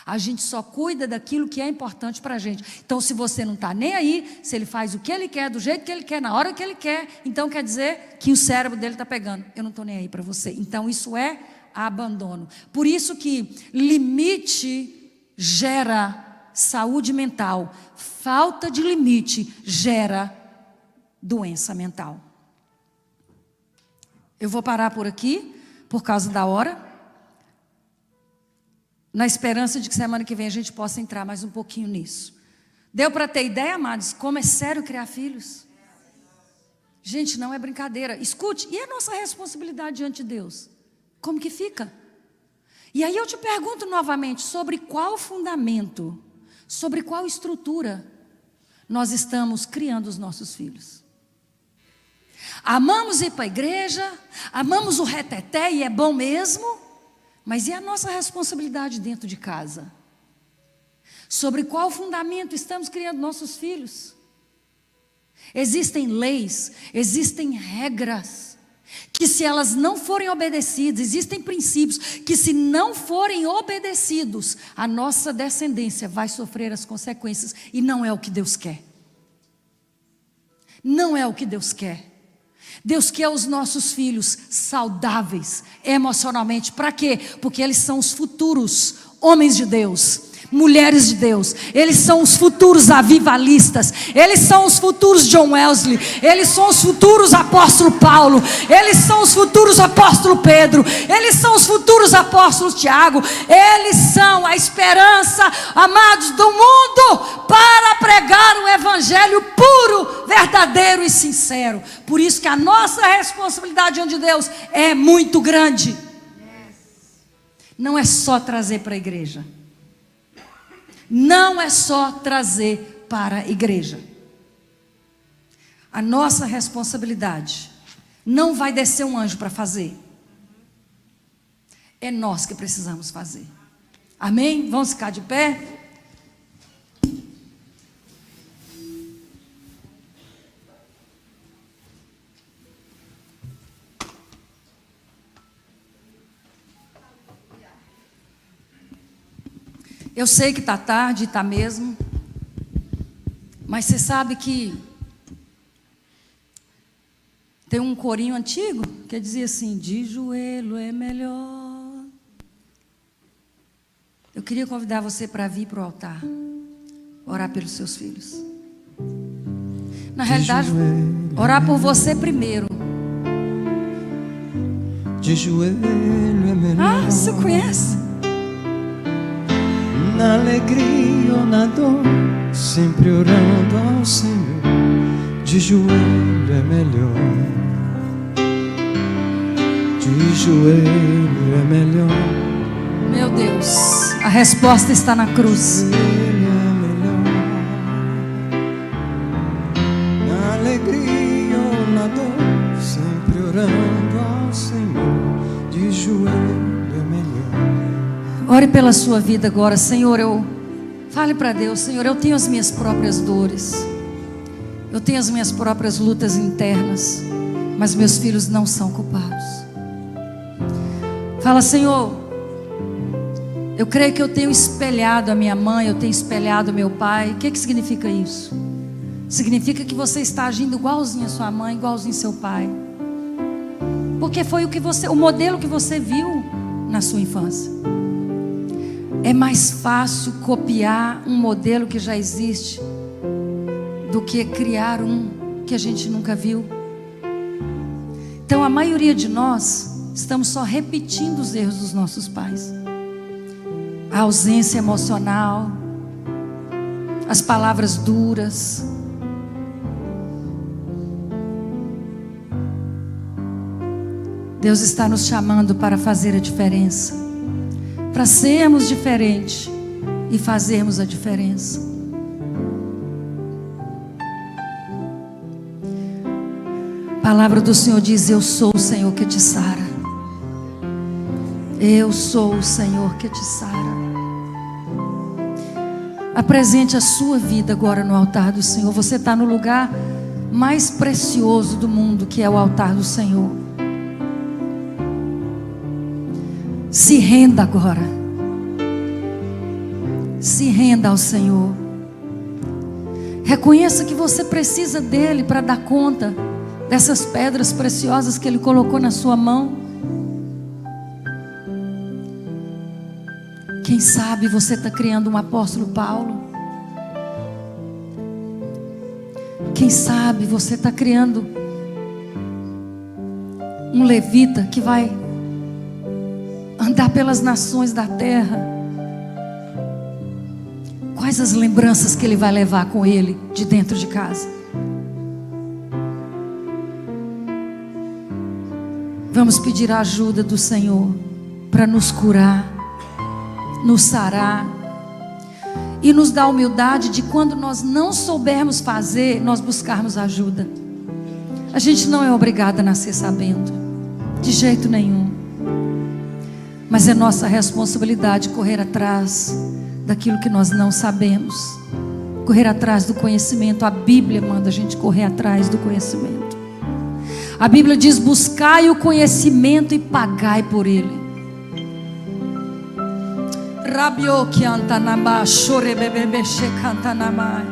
A gente só cuida daquilo que é importante para a gente. Então, se você não está nem aí, se ele faz o que ele quer, do jeito que ele quer, na hora que ele quer, então quer dizer que o cérebro dele está pegando. Eu não estou nem aí para você. Então, isso é abandono. Por isso que limite gera saúde mental. Falta de limite gera doença mental. Eu vou parar por aqui, por causa da hora, na esperança de que semana que vem a gente possa entrar mais um pouquinho nisso. Deu para ter ideia, amados, como é sério criar filhos? Gente, não é brincadeira. Escute, e a nossa responsabilidade diante de Deus? Como que fica? E aí eu te pergunto novamente, sobre qual fundamento, sobre qual estrutura nós estamos criando os nossos filhos? Amamos ir para a igreja, amamos o reteté e é bom mesmo, mas e a nossa responsabilidade dentro de casa? Sobre qual fundamento estamos criando nossos filhos? Existem leis, existem regras, que se elas não forem obedecidas, existem princípios, que se não forem obedecidos, a nossa descendência vai sofrer as consequências, e não é o que Deus quer. Não é o que Deus quer. Deus quer os nossos filhos saudáveis emocionalmente. Para quê? Porque eles são os futuros homens de Deus, mulheres de Deus. Eles são os futuros avivalistas. Eles são os futuros John Wesley. Eles são os futuros apóstolo Paulo. Eles são os futuros apóstolo Pedro. Eles são os futuros apóstolos Tiago. Eles são a esperança, amados, do mundo, para pregar um evangelho puro, verdadeiro e sincero. Por isso que a nossa responsabilidade diante de Deus é muito grande. Não é só trazer para a igreja. Não é só trazer para a igreja. A nossa responsabilidade não vai descer um anjo para fazer. É nós que precisamos fazer. Amém? Vamos ficar de pé? Eu sei que está tarde, está mesmo, mas você sabe que tem um corinho antigo que dizia assim, de joelho é melhor. Eu queria convidar você para vir para o altar, orar pelos seus filhos. Na realidade, orar por você primeiro. De joelho é melhor. Ah, você conhece? Na alegria ou na dor, sempre orando ao Senhor. De joelho é melhor. De joelho é melhor. Meu Deus, a resposta está na cruz. De joelho é melhor. Na alegria ou na dor, sempre orando ao Senhor. De joelho é melhor. Ore pela sua vida agora, Senhor. Fale para Deus, Senhor, eu tenho as minhas próprias dores, eu tenho as minhas próprias lutas internas, mas meus filhos não são culpados. Fala, Senhor, eu creio que eu tenho espelhado a minha mãe, eu tenho espelhado o meu pai. O que significa isso? significa que você está agindo igualzinho a sua mãe, igualzinho a seu pai. Porque foi o modelo que você viu na sua infância. É mais fácil copiar um modelo que já existe do que criar um que a gente nunca viu. Então a maioria de nós estamos só repetindo os erros dos nossos pais. A ausência emocional, as palavras duras. Deus está nos chamando para fazer a diferença, para sermos diferentes e fazermos a diferença. A palavra do Senhor diz: eu sou o Senhor que te sara. Eu sou o Senhor que te sara. Apresente a sua vida agora no altar do Senhor. Você está no lugar mais precioso do mundo, que é o altar do Senhor. Se renda agora. Se renda ao Senhor. Reconheça que você precisa dele para dar conta dessas pedras preciosas que ele colocou na sua mão. Quem sabe você está criando um apóstolo Paulo. Quem sabe você está criando um levita que vai andar pelas nações da terra. Quais as lembranças que ele vai levar com ele de dentro de casa? Vamos pedir a ajuda do Senhor para nos curar, nos sarar e nos dar a humildade de, quando nós não soubermos fazer, nós buscarmos ajuda. A gente não é obrigada a nascer sabendo, de jeito nenhum. Mas é nossa responsabilidade correr atrás daquilo que nós não sabemos, correr atrás do conhecimento. A Bíblia manda a gente correr atrás do conhecimento. A Bíblia diz: buscai o conhecimento e pagai por ele. Rabio que antanama chore bebebeche cantanamai.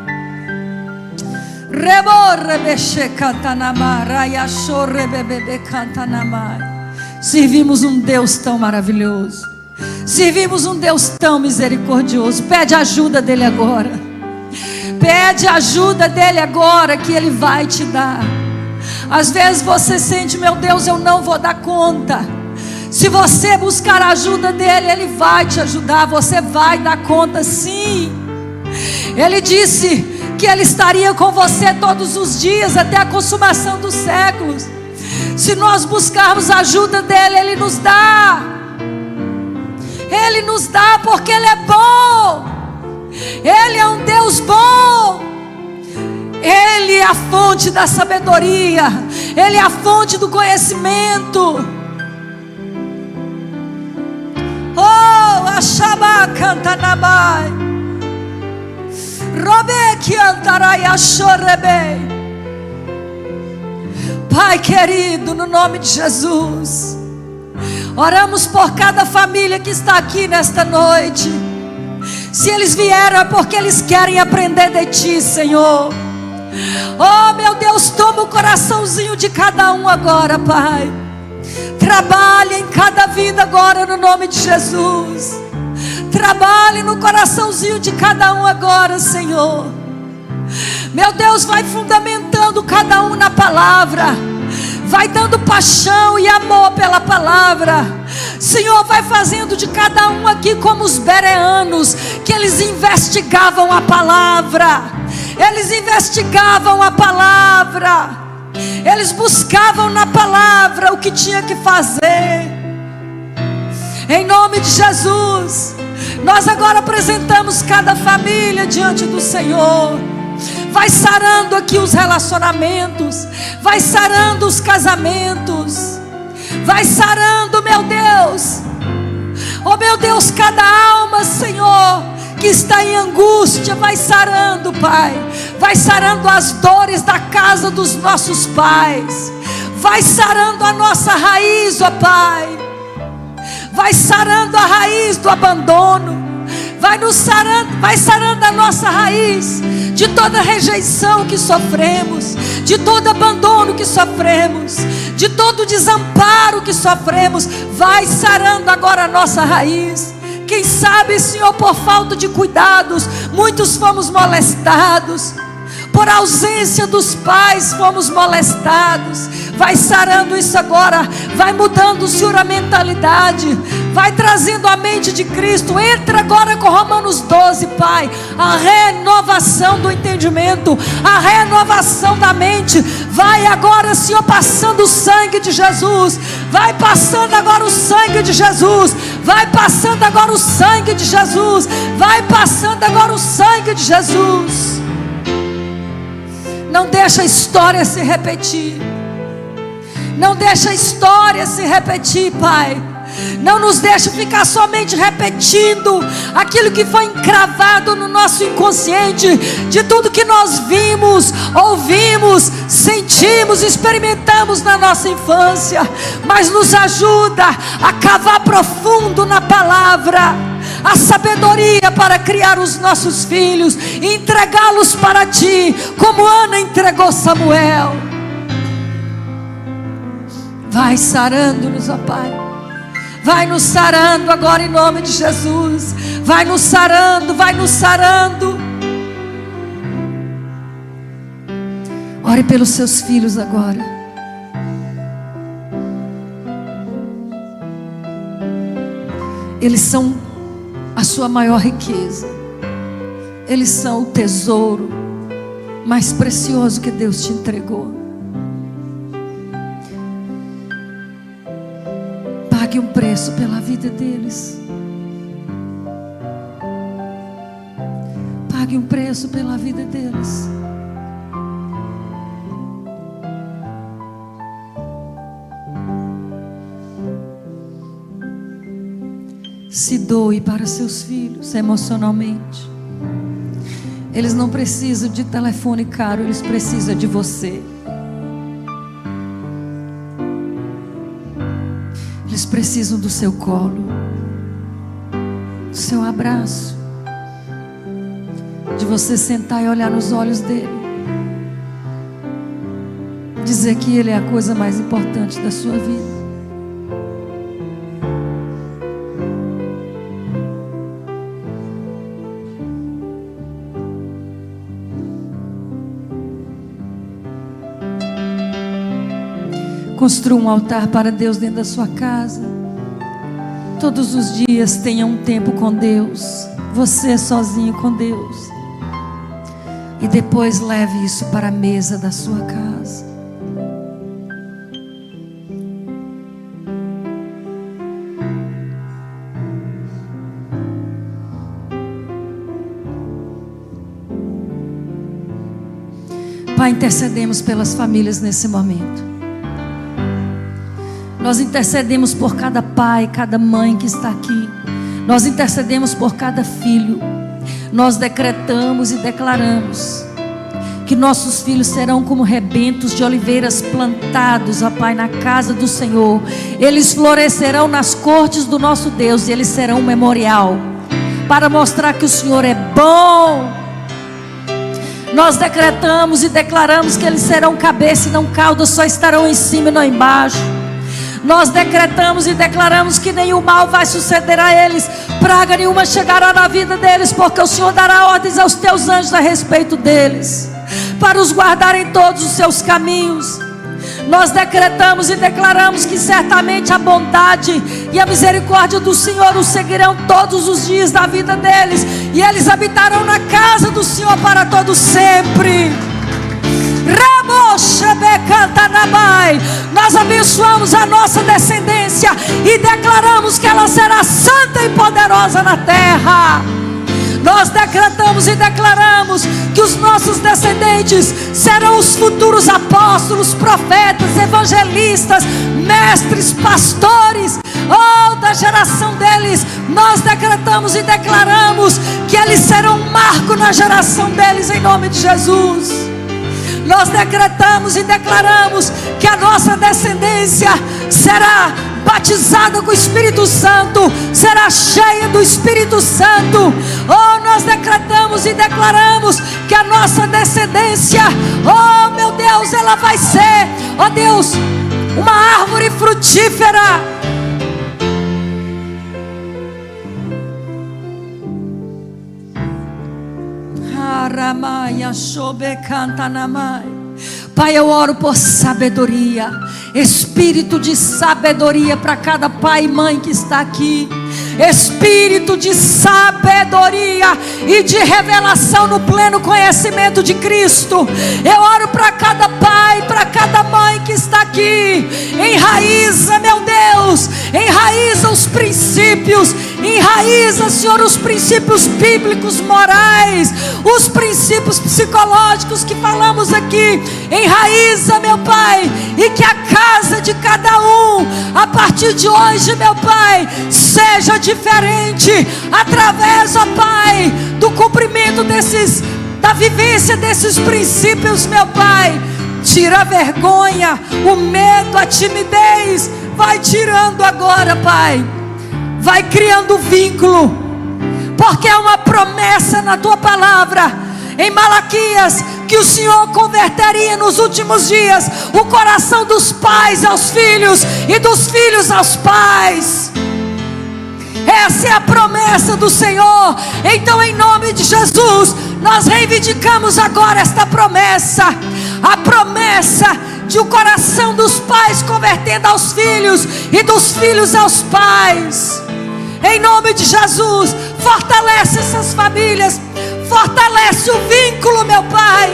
Rebor beche cantanama raya chore bebebe cantanamai. Servimos um Deus tão maravilhoso. Servimos um Deus tão misericordioso. Pede ajuda dele agora. Pede ajuda dele agora, que ele vai te dar. Às vezes você sente: meu Deus, eu não vou dar conta. Se você buscar a ajuda dele, ele vai te ajudar. Você vai dar conta, sim. Ele disse que ele estaria com você todos os dias, até a consumação dos séculos. Se nós buscarmos a ajuda dele, ele nos dá. Ele nos dá porque ele é bom. Ele é um Deus bom. Ele é a fonte da sabedoria. Ele é a fonte do conhecimento. Oh, Ashaba cantanabai. Robe que antarai achorebei. Pai querido, no nome de Jesus, oramos por cada família que está aqui nesta noite. Se eles vieram é porque eles querem aprender de Ti, Senhor. Oh, meu Deus, toma o coraçãozinho de cada um agora, Pai. Trabalhe em cada vida agora, no nome de Jesus. Trabalhe no coraçãozinho de cada um agora, Senhor. Meu Deus, vai fundamentando cada um na palavra. Vai dando paixão e amor pela palavra. Senhor, vai fazendo de cada um aqui como os bereanos, que eles investigavam a palavra. Eles investigavam a palavra. Eles buscavam na palavra o que tinha que fazer. Em nome de Jesus, nós agora apresentamos cada família diante do Senhor. Vai sarando aqui os relacionamentos. Vai sarando os casamentos. Vai sarando, meu Deus. Oh, meu Deus, cada alma, Senhor, que está em angústia, vai sarando, Pai. Vai sarando as dores da casa dos nossos pais. Vai sarando a nossa raiz, ó Pai. Vai sarando a raiz do abandono. vai sarando a nossa raiz de toda rejeição que sofremos, de todo abandono que sofremos, de todo desamparo que sofremos. Vai sarando agora a nossa raiz. Quem sabe, Senhor, por falta de cuidados, muitos fomos molestados. Por ausência dos pais fomos molestados. Vai sarando isso agora. Vai mudando, Senhor, a mentalidade. Vai trazendo a mente de Cristo. Entra agora com Romanos 12, Pai. A renovação do entendimento, a renovação da mente. Vai agora, Senhor, passando o sangue de Jesus. Vai passando agora o sangue de Jesus. Vai passando agora o sangue de Jesus. Vai passando agora o sangue de Jesus. Não deixa a história se repetir. Não deixa a história se repetir, Pai. Não nos deixa ficar somente repetindo aquilo que foi encravado no nosso inconsciente, de tudo que nós vimos, ouvimos, sentimos, experimentamos na nossa infância. Mas nos ajuda a cavar profundo na palavra, a sabedoria para criar os nossos filhos e entregá-los para Ti, como Ana entregou Samuel. Vai sarando-nos, ó Pai. Vai nos sarando agora em nome de Jesus. Vai nos sarando, vai nos sarando. Ore pelos seus filhos agora. Eles são a sua maior riqueza. Eles são o tesouro mais precioso que Deus te entregou. Pague um preço pela vida deles. Pague um preço pela vida deles. Se doe para seus filhos emocionalmente. Eles não precisam de telefone caro, eles precisam de você. Eles precisam do seu colo, do seu abraço, de você sentar e olhar nos olhos dele, dizer que ele é a coisa mais importante da sua vida. Construa um altar para Deus dentro da sua casa. Todos os dias tenha um tempo com Deus, você sozinho com Deus. E depois leve isso para a mesa da sua casa. Pai, intercedemos pelas famílias nesse momento. Nós intercedemos por cada pai, cada mãe que está aqui. Nós intercedemos por cada filho. Nós decretamos e declaramos que nossos filhos serão como rebentos de oliveiras plantados, ó Pai, na casa do Senhor. Eles florescerão nas cortes do nosso Deus e eles serão um memorial para mostrar que o Senhor é bom. Nós decretamos e declaramos que eles serão cabeça e não cauda, só estarão em cima e não embaixo. Nós decretamos e declaramos que nenhum mal vai suceder a eles, praga nenhuma chegará na vida deles, porque o Senhor dará ordens aos teus anjos a respeito deles, para os guardar em todos os seus caminhos. Nós decretamos e declaramos que certamente a bondade e a misericórdia do Senhor os seguirão todos os dias da vida deles, e eles habitarão na casa do Senhor para todo sempre. Nós abençoamos a nossa descendência e declaramos que ela será santa e poderosa na terra. Nós decretamos e declaramos que os nossos descendentes serão os futuros apóstolos, profetas, evangelistas, mestres, pastores, da geração deles. Nós decretamos e declaramos que eles serão um marco na geração deles, em nome de Jesus. Nós decretamos e declaramos que a nossa descendência será batizada com o Espírito Santo, será cheia do Espírito Santo. Oh, nós decretamos e declaramos que a nossa descendência, oh meu Deus, ela vai ser, oh Deus, uma árvore frutífera. Pai, eu oro por sabedoria, espírito de sabedoria para cada pai e mãe que está aqui, espírito de sabedoria e de revelação no pleno conhecimento de Cristo. Eu oro para cada pai, para cada mãe que está aqui. Enraiza, meu Deus, enraiza os princípios, enraiza, Senhor, os princípios bíblicos, morais, os princípios psicológicos que falamos aqui. Enraiza, meu Pai, e que a casa de cada um, a partir de hoje, meu Pai, seja diferente, através, ó Pai, do cumprimento da vivência desses princípios, meu Pai. Tira a vergonha, o medo, a timidez, vai tirando agora, Pai. Vai criando vínculo, porque é uma promessa na Tua palavra, em Malaquias, que o Senhor converteria nos últimos dias o coração dos pais aos filhos e dos filhos aos pais. Essa é a promessa do Senhor. Então, em nome de Jesus, nós reivindicamos agora esta promessa, a promessa de o coração dos pais convertendo aos filhos e dos filhos aos pais. Em nome de Jesus, fortalece essas famílias, fortalece o vínculo, meu Pai.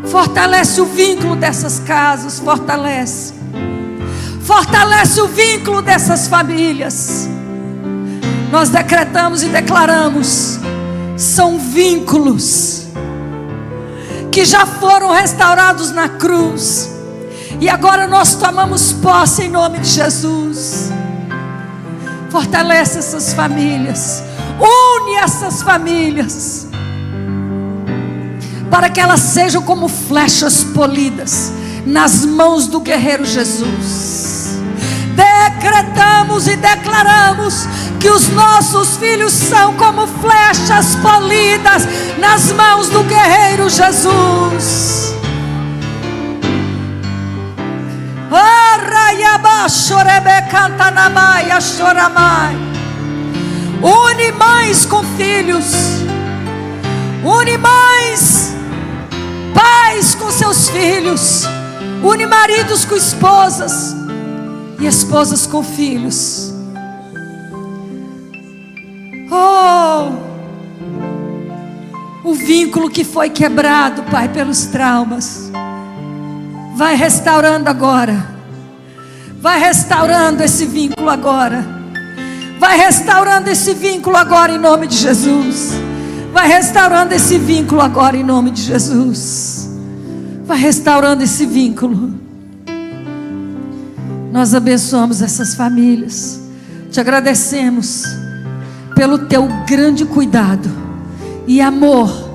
Fortalece o vínculo dessas casas, fortalece o vínculo dessas famílias. Nós decretamos e declaramos, são vínculos que já foram restaurados na cruz, e agora nós tomamos posse em nome de Jesus. Fortalece essas famílias, une essas famílias, para que elas sejam como flechas polidas nas mãos do guerreiro Jesus. Decretamos e declaramos que os nossos filhos são como flechas polidas nas mãos do guerreiro Jesus. Une mães com filhos, une mães, pais com seus filhos, une maridos com esposas e esposas com filhos. Oh, o vínculo que foi quebrado, Pai, pelos traumas, vai restaurando agora. Vai restaurando esse vínculo agora. Vai restaurando esse vínculo agora em nome de Jesus. Vai restaurando esse vínculo agora em nome de Jesus. Vai restaurando esse vínculo. Nós abençoamos essas famílias. Te agradecemos pelo Teu grande cuidado e amor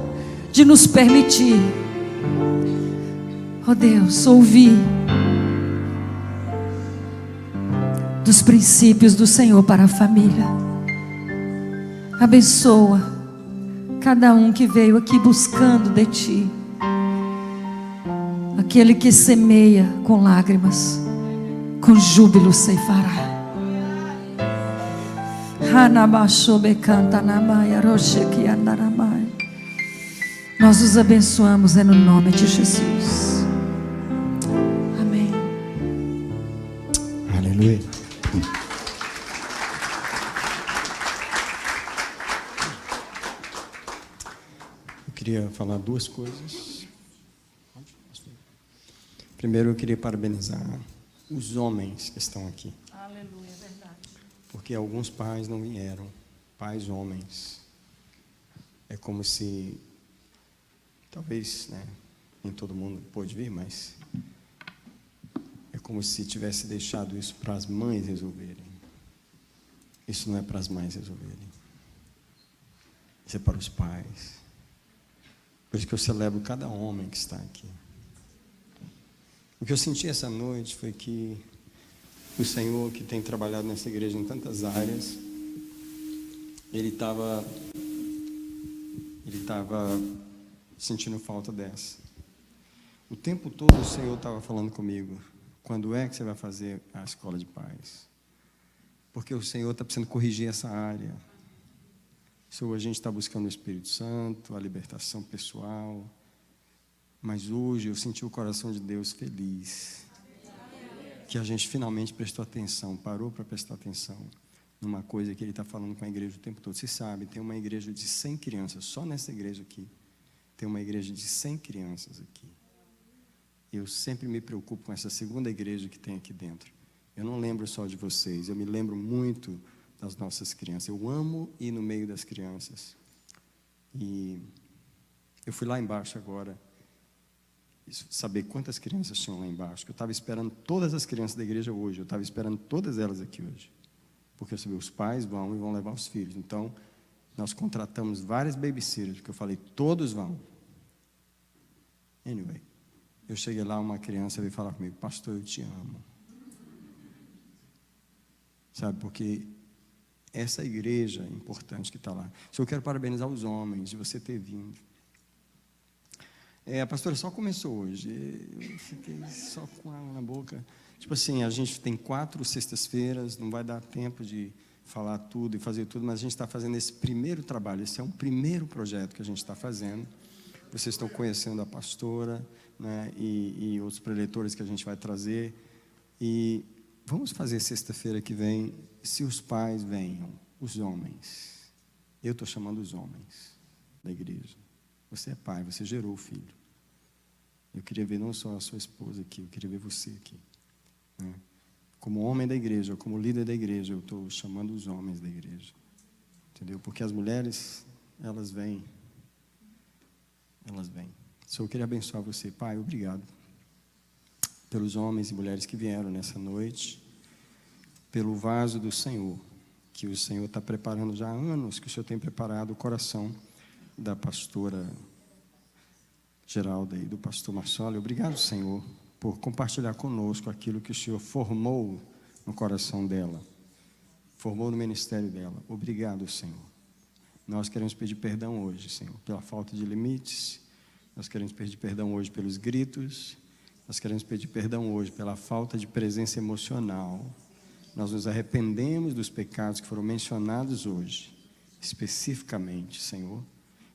de nos permitir, ó Deus, ouvir dos princípios do Senhor para a família. Abençoa cada um que veio aqui buscando de Ti. Aquele que semeia com lágrimas, com júbilo ceifará. Nós os abençoamos no nome de Jesus. Amém. Aleluia. Eu queria falar duas coisas. Primeiro, eu queria parabenizar os homens que estão aqui. Aleluia, é verdade. Porque alguns pais não vieram, pais homens. É como se, talvez, né, nem todo mundo pôde vir, mas é como se tivesse deixado isso para as mães resolverem. Isso não é para as mães resolverem. Isso é para os pais. Por isso que eu celebro cada homem que está aqui. O que eu senti essa noite foi que o Senhor, que tem trabalhado nessa igreja em tantas áreas, ele estava sentindo falta dessa. O tempo todo o Senhor estava falando comigo: quando é que você vai fazer a escola de paz? Porque o Senhor está precisando corrigir essa área. Senhor, a gente está buscando o Espírito Santo, a libertação pessoal, mas hoje eu senti o coração de Deus feliz, que a gente finalmente prestou atenção, parou para prestar atenção numa coisa que Ele está falando com a igreja o tempo todo. Você sabe, tem uma igreja de 100 crianças, só nessa igreja aqui, tem uma igreja de 100 crianças aqui. Eu sempre me preocupo com essa segunda igreja que tem aqui dentro. Eu não lembro só de vocês, eu me lembro muito das nossas crianças. Eu amo ir no meio das crianças. E eu fui lá embaixo agora, saber quantas crianças tinham lá embaixo. Eu estava esperando todas as crianças da igreja hoje, eu estava esperando todas elas aqui hoje. Porque eu sabia, os pais vão e vão levar os filhos. Então, nós contratamos várias babysitters, porque eu falei, todos vão. Anyway, eu cheguei lá, uma criança veio falar comigo: pastor, eu te amo. Sabe, porque essa igreja é importante que está lá. Eu quero parabenizar os homens de você ter vindo. A pastora só começou hoje, eu fiquei só com ela na boca. Tipo assim, a gente tem 4 sextas-feiras, não vai dar tempo de falar tudo e fazer tudo, mas a gente está fazendo esse primeiro trabalho, esse é um primeiro projeto que a gente está fazendo. Vocês estão conhecendo a pastora, né, e outros preletores que a gente vai trazer. E vamos fazer sexta-feira que vem, se os pais venham, os homens. Eu estou chamando os homens da igreja. Você é pai, você gerou o filho. Eu queria ver não só a sua esposa aqui, eu queria ver você aqui, né? Como homem da igreja, como líder da igreja, eu estou chamando os homens da igreja. Entendeu? Porque as mulheres, elas vêm. Só eu queria abençoar você. Pai, obrigado pelos homens e mulheres que vieram nessa noite, pelo vaso do Senhor, que o Senhor está preparando já há anos, que o Senhor tem preparado o coração da pastora Geralda e do pastor Marcelo. Obrigado, Senhor, por compartilhar conosco aquilo que o Senhor formou no coração dela, formou no ministério dela. Obrigado, Senhor. Nós queremos pedir perdão hoje, Senhor, pela falta de limites. Nós queremos pedir perdão hoje pelos gritos. Nós queremos pedir perdão hoje pela falta de presença emocional. Nós nos arrependemos dos pecados que foram mencionados hoje, especificamente, Senhor.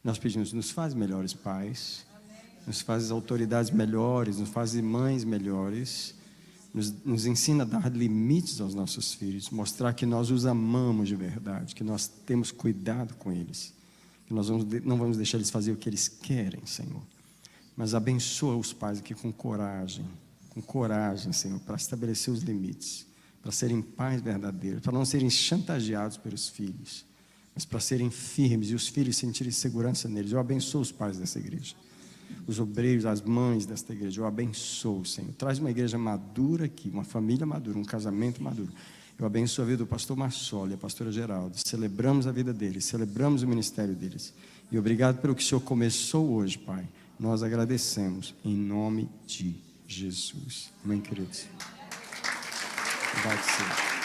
Nós pedimos, nos faz melhores pais, nos faz autoridades melhores, nos faz mães melhores, nos ensina a dar limites aos nossos filhos, mostrar que nós os amamos de verdade, que nós temos cuidado com eles, que nós não vamos deixar eles fazer o que eles querem, Senhor. Mas abençoa os pais aqui com coragem, Senhor, para estabelecer os limites, para serem pais verdadeiros, para não serem chantageados pelos filhos, mas para serem firmes e os filhos sentirem segurança neles. Eu abençoo os pais dessa igreja, os obreiros, as mães desta igreja. Eu abençoo, Senhor. Traz uma igreja madura aqui, uma família madura, um casamento maduro. Eu abençoo a vida do pastor Marcelo e a pastora Geralda. Celebramos a vida deles, celebramos o ministério deles. E obrigado pelo que o Senhor começou hoje, Pai. Nós agradecemos em nome de Jesus. Amém, queridos? Vai ser.